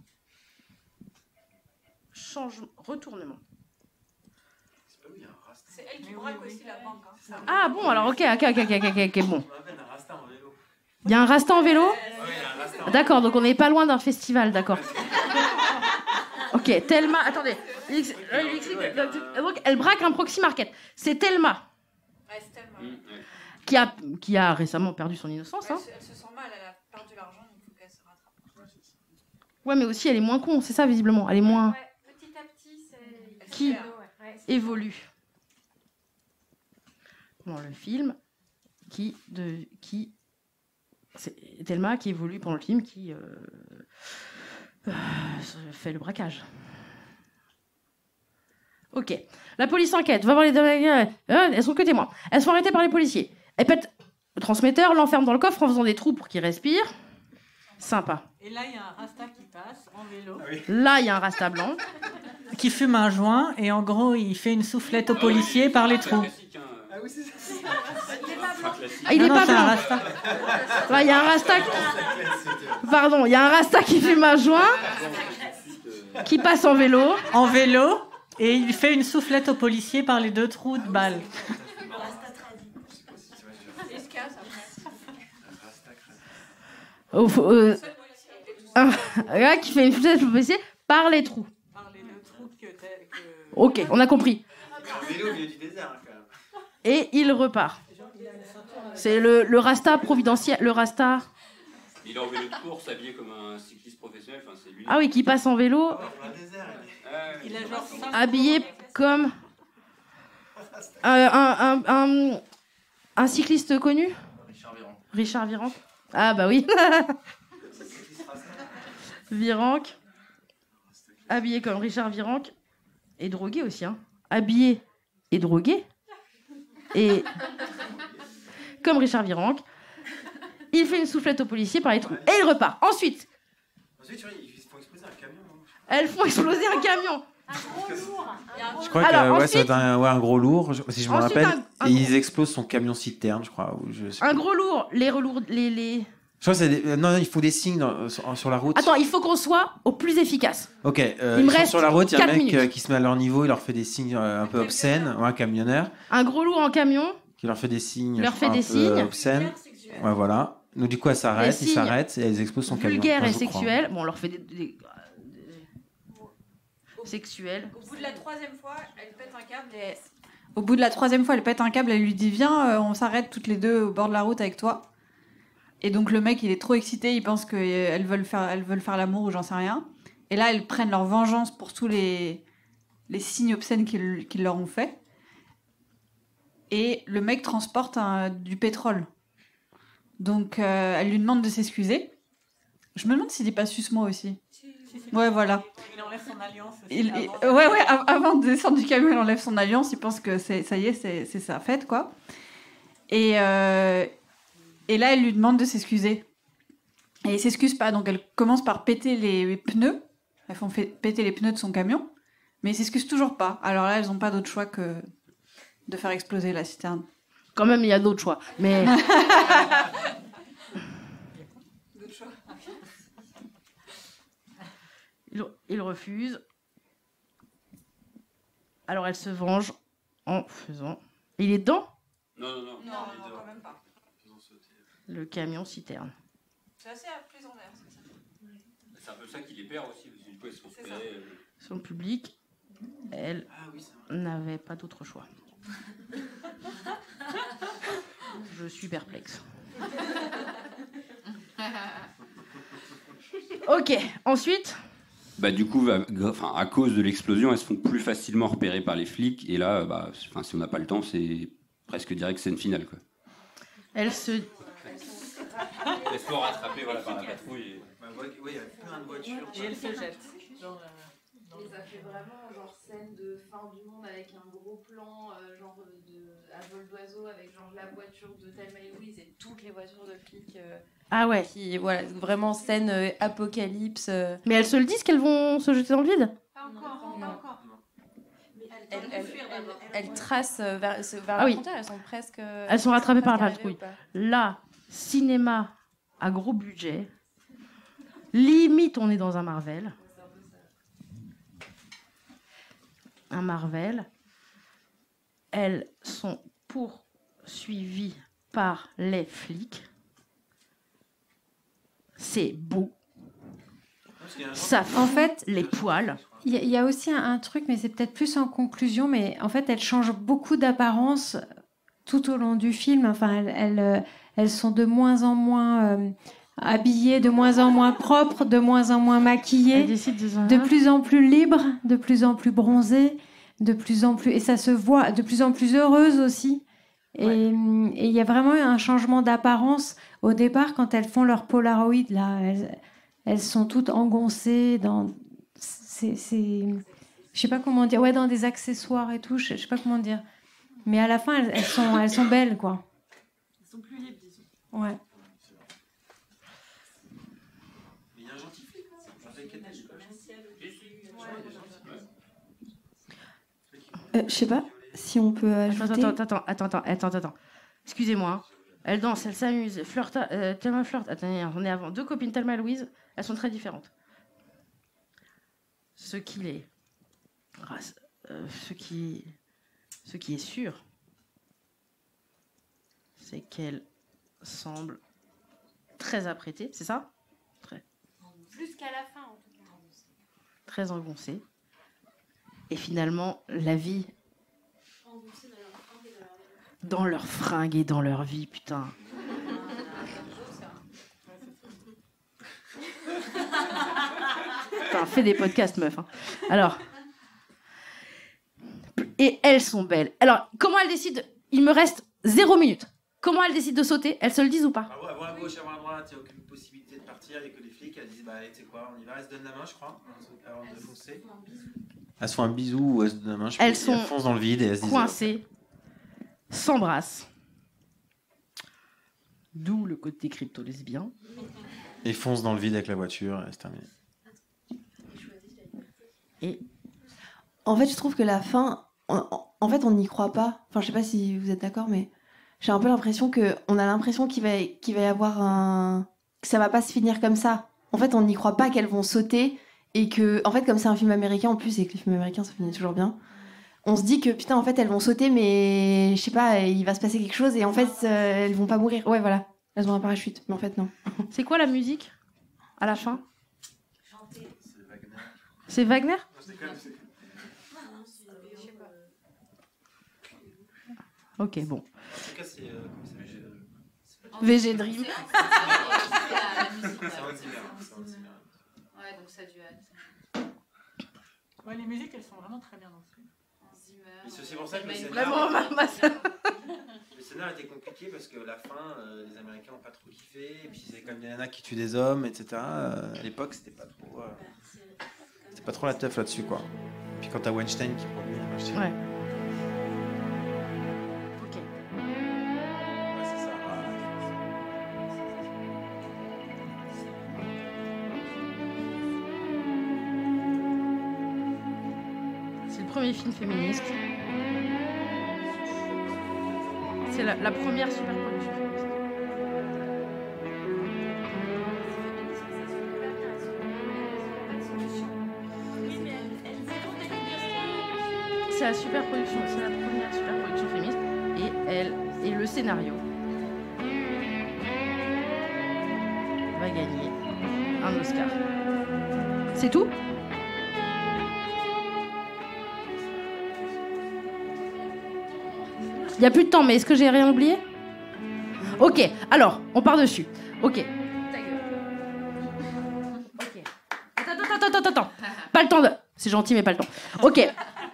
retournement. C'est elle qui braque aussi la banque. Hein. Ah bon, alors ok, bon. Il y a un rasta en vélo. D'accord, donc on n'est pas loin d'un festival, d'accord. Ok, Thelma, attendez. Donc elle braque un proxy market. C'est Thelma Ouais, c'est Thelma. qui a récemment perdu son innocence. Hein. Elle se sent mal, elle a perdu l'argent, donc il faut qu'elle se rattrape. Ouais, mais aussi elle est moins con, c'est ça visiblement. Elle est moins. Ouais, petit à petit, c'est... Qui Ouais, évolue dans le film, c'est Thelma qui évolue pendant le film, qui fait le braquage. Ok. La police enquête, va voir les deux. Elles sont que témoins. Elles sont arrêtées par les policiers. Elles pètent le transmetteur, l'enferment dans le coffre en faisant des trous pour qu'il respire. Sympa. Et là, il y a un rasta qui passe en vélo. Là, il y a un rasta blanc. Qui fume un joint et en gros, il fait une soufflette au policier par les trous. Ah oui, c'est ça. Ah, il est non, pas c'est un blanc. rasta. Là, il y a un rasta. Pardon, il y a un rasta qui fume un joint, qui passe en vélo. En vélo, et il fait une soufflette au policier par les 2 trous de balle. Un gars qui fait une flèche au policier par les trous. Ok, on a compris. Vélo au milieu du désert, hein, quand même. Et il repart. C'est le rasta providentiel, le rasta. Il est en vélo de course, habillé comme un cycliste professionnel. Enfin, c'est lui. Ah oui, qui passe en vélo, Il a genre habillé comme un cycliste connu. Richard Virenque. Ah bah oui. Virenque. Habillé comme Richard Virenque. Et drogué aussi, hein. Habillé et drogué. Et comme Richard Virenque. Il fait une soufflette au policier par les trous. Et il repart. Ensuite, Ensuite, ils font exploser un camion. Non elles font exploser un camion. Je crois Alors, que ça va être un gros lourd, si je me Ensuite, rappelle. un Et ils explosent son camion citerne, je crois. Ou je sais Un plus. gros lourd. Les... Je crois que c'est non, il faut des signes sur la route. Attends, il faut qu'on soit au plus efficace. Ok, il ils me sont reste sur la route, il y a un 4 mec minutes. qui se met à leur niveau, il leur fait des signes un peu obscènes, ou un camionneur, Un gros lourd en camion. qui leur fait des signes Leur fait un des peu signes. obscènes. Ouais, voilà. Donc du coup, elle s'arrête, Des ils signes s'arrêtent et elles explosent son camion. Vulgaire Moi, et je crois. sexuel. Bon, on leur fait des sexuels. Au bout de la 3e fois, elle pète un câble et Au bout de la 3e fois, elle pète un câble, elle lui dit viens, on s'arrête toutes les deux au bord de la route avec toi. Et donc le mec, il est trop excité, il pense qu'elles veulent faire l'amour ou j'en sais rien. Et là, elles prennent leur vengeance pour tous les signes obscènes qu'ils leur ont fait. Et le mec transporte du pétrole. Donc elle lui demande de s'excuser. Je me demande s'il dit pas suce-moi aussi. Ouais, voilà. Il enlève son alliance aussi. Ouais, avant de descendre du camion, il enlève son alliance, il pense que ça y est, c'est sa fête, quoi. Et là, elle lui demande de s'excuser. Et il s'excuse pas, donc elle commence par péter les pneus. Elles font péter les pneus de son camion, mais il s'excuse toujours pas. Alors là, elles ont pas d'autre choix que de faire exploser la citerne. Quand même, il y a d'autres choix. Mais il refuse. Alors elle se venge en faisant. Il est dedans, Non. Non, quand même pas. le camion citerne. C'est assez prise en l'air, c'est ça. C'est un peu ça qui les perd aussi, parce que du coup, elles se font repérer. Son public, elle n'avait pas d'autre choix. Je suis perplexe. Ok, ensuite. Bah, du coup, à cause de l'explosion, elles se font plus facilement repérer par les flics. Et là, si on n'a pas le temps, c'est presque direct scène finale, quoi. Elle se... Elle se fait rattraper par la patrouille. Oui, il y a plein de voitures. Et elle se jette. Et ça fait vraiment genre scène de fin du monde avec un gros plan genre à vol d'oiseau avec genre la voiture de Thelma et Louise et toutes les voitures de flics. Ah ouais. Qui, voilà, vraiment scène apocalypse. Mais elles se le disent qu'elles vont se jeter dans le vide? Pas encore. Elles tracent vers Ah la oui. frontière, elles sont presque. Elles sont rattrapées par la presque patrouille. arrivées Là, cinéma à gros budget. Limite, on est dans un Marvel. Un Marvel. Elles sont poursuivies par les flics. C'est beau. Ça En fait, les poils. Il y a aussi un truc, mais c'est peut-être plus en conclusion, mais en fait, elles changent beaucoup d'apparence tout au long du film. Enfin, elles sont de moins en moins habillées, de moins en moins propres, de moins en moins maquillées, de plus en plus libres, de plus en plus bronzées, de plus en plus... Et ça se voit, de plus en plus heureuses aussi. Et il y a vraiment un changement d'apparence. Au départ, quand elles font leur Polaroid, là, elles sont toutes engoncées dans... je sais pas comment dire, ouais, dans des accessoires et tout, je sais pas comment dire. Mais à la fin, elles sont belles, quoi. Elles sont plus libres, disons. Ouais. Mais il y a un gentil flic, Je sais pas si on peut ajouter... Attends. Excusez-moi. Elle danse, elle s'amuse, flirte, Thelma flirte. Attendez, on est avant. Deux copines Thelma et Louise, elles sont très différentes. Ce qui est sûr, c'est qu'elle semble très apprêtée, c'est ça? Plus qu'à la fin, en tout cas. Très engoncée. Et finalement, la vie dans leurs fringues et dans leur vie, putain. Putain, fais des podcasts, meuf. Hein. Alors. Et elles sont belles. Alors, comment elles décident? Il me reste 0 minute. Comment elles décident de sauter? Elles se le disent ou pas? Avoir à gauche, avoir à droite, il n'y a aucune possibilité de partir. Il n'y a que les flics. Elles disent, tu sais quoi, on y va. Elles se donnent la main, je crois, avant de foncer. Elles se font un bisou ou elles se donnent la main. Elles sont foncent dans le vide et elles se disent, coincées, s'embrassent. D'où le côté crypto-lesbien. et foncent dans le vide avec la voiture et c'est terminé. Et en fait, je trouve que la fin, en fait, on n'y croit pas. Enfin, je sais pas si vous êtes d'accord, mais j'ai un peu l'impression on a l'impression qu'il va y avoir que ça va pas se finir comme ça. En fait, on n'y croit pas qu'elles vont sauter et que, en fait, comme c'est un film américain en plus et que les films américains ça finit toujours bien, on se dit que putain, en fait, elles vont sauter, mais je sais pas, il va se passer quelque chose et en fait, elles vont pas mourir. Ouais, voilà, elles ont un parachute, mais en fait, non. c'est quoi la musique à la fin? C'est Wagner? Ok, bon. En tout cas, c'est VG Dream. Ouais, donc ça a dû être. Ouais, les musiques, elles sont vraiment très bien dans ce film. Et c'est aussi pour ça que le Vraiment, scénar était compliqué parce que la fin, les Américains n'ont pas trop kiffé. Et puis c'est comme des nanas qui tuent des hommes, etc. À l'époque, c'était pas trop la teuf là-dessus, quoi. Et puis quand t'as Weinstein qui produit, machin. Ouais. Ouais, c'est ça. C'est le premier film féministe. C'est la première super production féministe. C'est la super production, c'est la première super production féministe et le scénario va gagner un Oscar. C'est tout ? Il n'y a plus de temps, mais est-ce que j'ai rien oublié ? Ok, alors, on part dessus. Ok. Attends. Pas le temps de... C'est gentil, mais pas le temps. Ok.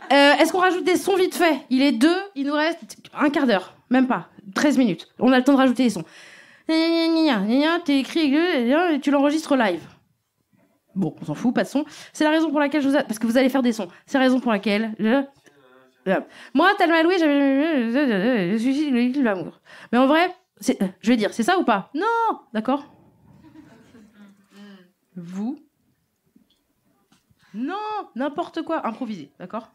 Est-ce qu'on rajoute des sons vite fait ? Il est 2, il nous reste un quart d'heure. Même pas. 13 minutes. On a le temps de rajouter des sons. T'es écrit et tu l'enregistres live. Bon, on s'en fout, pas de son. C'est la raison pour laquelle parce que vous allez faire des sons. C'est la raison pour laquelle... Moi, Thelma et Louise, je suis l'amour. Mais en vrai, je vais dire, c'est ça ou pas ? Non, d'accord ? Vous ? Non, n'importe quoi. Improvisé, d'accord ?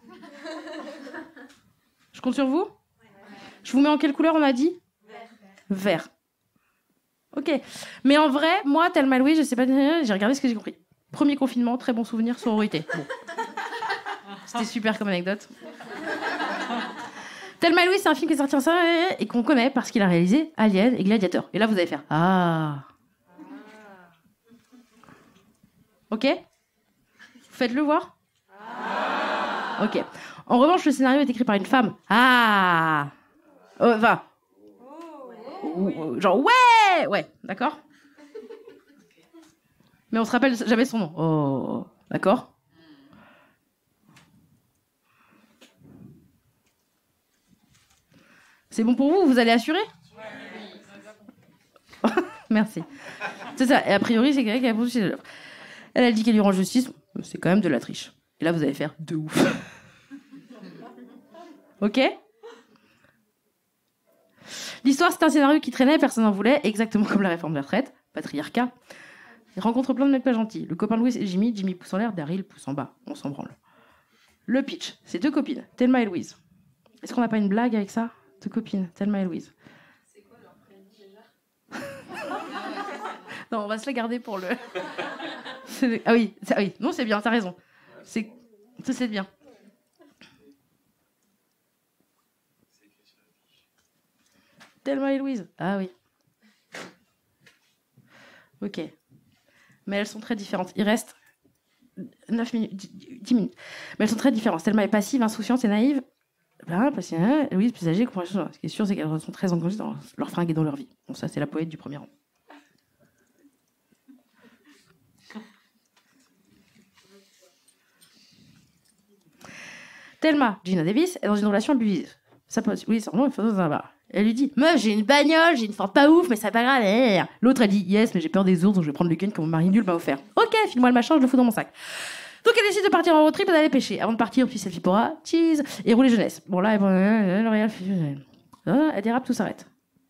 Je compte sur vous ? Je vous mets en quelle couleur, on a dit ? Vert. Ok. Mais en vrai, moi, Thelma et Louise, je sais pas, j'ai regardé ce que j'ai compris. Premier confinement, très bon souvenir, sororité. Bon. C'était super comme anecdote. Thelma et Louise, c'est un film qui est sorti en salle et qu'on connaît parce qu'il a réalisé Alien et Gladiator. Et là, vous allez faire ah. Ok ? Faites-le voir. Ok. En revanche, le scénario est écrit par une femme. Ah. Enfin. Genre ouais, d'accord ? Mais on se rappelle jamais son nom. Oh, d'accord ? C'est bon pour vous ? Vous allez assurer ? Merci. C'est ça. Et a priori, c'est quelqu'un qui a poussé l'œuvre. Elle a dit qu'elle lui rend justice. C'est quand même de la triche. Et là, vous allez faire de ouf. Ok ? L'histoire, c'est un scénario qui traînait, personne n'en voulait, exactement comme la réforme de la retraite. Patriarcat. Il rencontre plein de mecs pas gentils. Le copain de Louis et Jimmy pousse en l'air, Daryl pousse en bas. On s'en branle. Le pitch, c'est 2 copines, Thelma et Louise. Est-ce qu'on n'a pas une blague avec ça ? 2 copines, Thelma et Louise. C'est quoi leur prénom déjà ? Non, on va se la garder pour le... Ah oui, non, c'est bien, t'as raison. C'est bien. Thelma et Louise. Ah oui. Ok. Mais elles sont très différentes. Il reste 9 minutes, 10 minutes. Mais elles sont très différentes. Thelma est passive, insouciante et naïve. Parce que Louise, plus âgée, comprend les choses. Ce qui est sûr, c'est qu'elles sont très engagées dans leur fringue et dans leur vie. Bon, ça, c'est la poète du premier rang. Thelma, Gina Davis, est dans une relation abusive. Sa pote, oui, son nom, il faut un bar. Elle lui dit, meuf, j'ai une bagnole, j'ai une Ford pas ouf, mais c'est pas grave. L'autre, elle dit, yes, mais j'ai peur des ours, donc je vais prendre le gun que mon mari nul m'a offert. Ok, file-moi le machin, je le fous dans mon sac. Donc elle décide de partir en road trip et d'aller pêcher. Avant de partir, puis selfie pour cheese, et rouler jeunesse. Bon là, L'Oréal, elle dérape, tout s'arrête.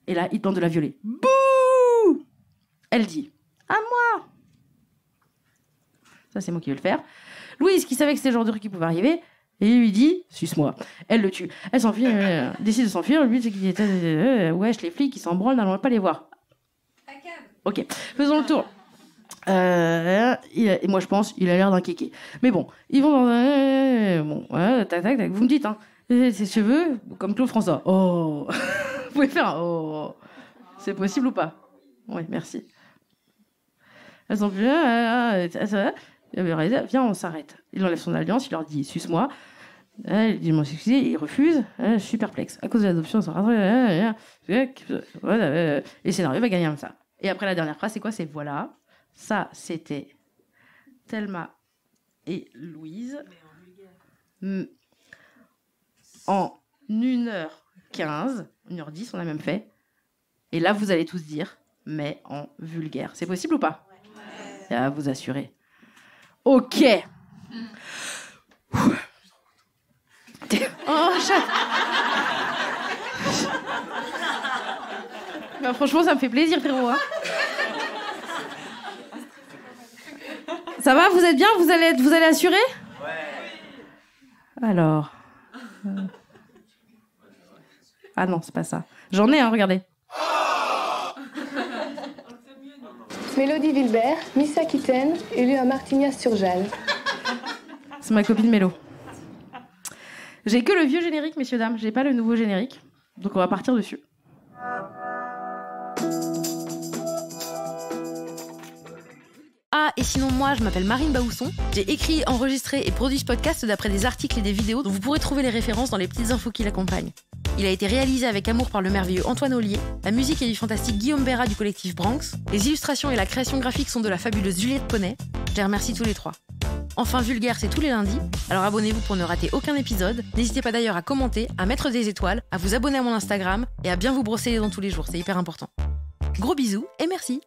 Et là, il tente de la violer. Bouh! Elle dit, à moi! Ça, c'est moi qui vais le faire. Louise, qui savait que c'était le genre de truc qui pouvait arriver, et il lui dit, suce-moi. Elle le tue. Elle s'enfuit, décide de s'enfuir. Le but, c'est qu'il était, wesh, les flics, ils s'en branlent, n'allons pas les voir. Ok, faisons le tour. Et moi, je pense, il a l'air d'un kéké. Mais bon, ils vont dans tac, vous me dites, hein. Ses cheveux, comme Claude François. Oh, vous pouvez faire un oh. C'est possible ou pas? Oui, merci. Elles sont plus viens, on s'arrête. Il enlève son alliance, il leur dit suce-moi. Il dit excusez, il refuse. Je suis perplexe. À cause de l'adoption, et le scénario va gagner comme ça. Et après, la dernière phrase, c'est quoi? C'est voilà. Ça, c'était Thelma et Louise. En 1h15, 1h10, on a même fait. Et là, vous allez tous dire, mais en vulgaire. C'est possible ou pas? Ouais. À vous assurer. Ok. Oh, bah, franchement, ça me fait plaisir, frérot. Hein. Ça va? Vous êtes bien? Vous allez assurer? Ouais. Alors. Ah non, c'est pas ça. J'en ai, hein, regardez. Mélodie Wilbert, Miss Aquitaine, élue à Martignas-sur-Jalles. C'est ma copine Mélo. J'ai que le vieux générique, messieurs, dames. J'ai pas le nouveau générique. Donc on va partir dessus. Ah, et sinon moi, je m'appelle Marine Baousson. J'ai écrit, enregistré et produit ce podcast d'après des articles et des vidéos dont vous pourrez trouver les références dans les petites infos qui l'accompagnent. Il a été réalisé avec amour par le merveilleux Antoine Ollier. La musique est du fantastique Guillaume Béra du collectif Branx. Les illustrations et la création graphique sont de la fabuleuse Juliette Poney. Je les remercie tous les trois. Enfin, Vulgaire, c'est tous les lundis, alors abonnez-vous pour ne rater aucun épisode. N'hésitez pas d'ailleurs à commenter, à mettre des étoiles, à vous abonner à mon Instagram et à bien vous brosser les dents tous les jours, c'est hyper important. Gros bisous et merci.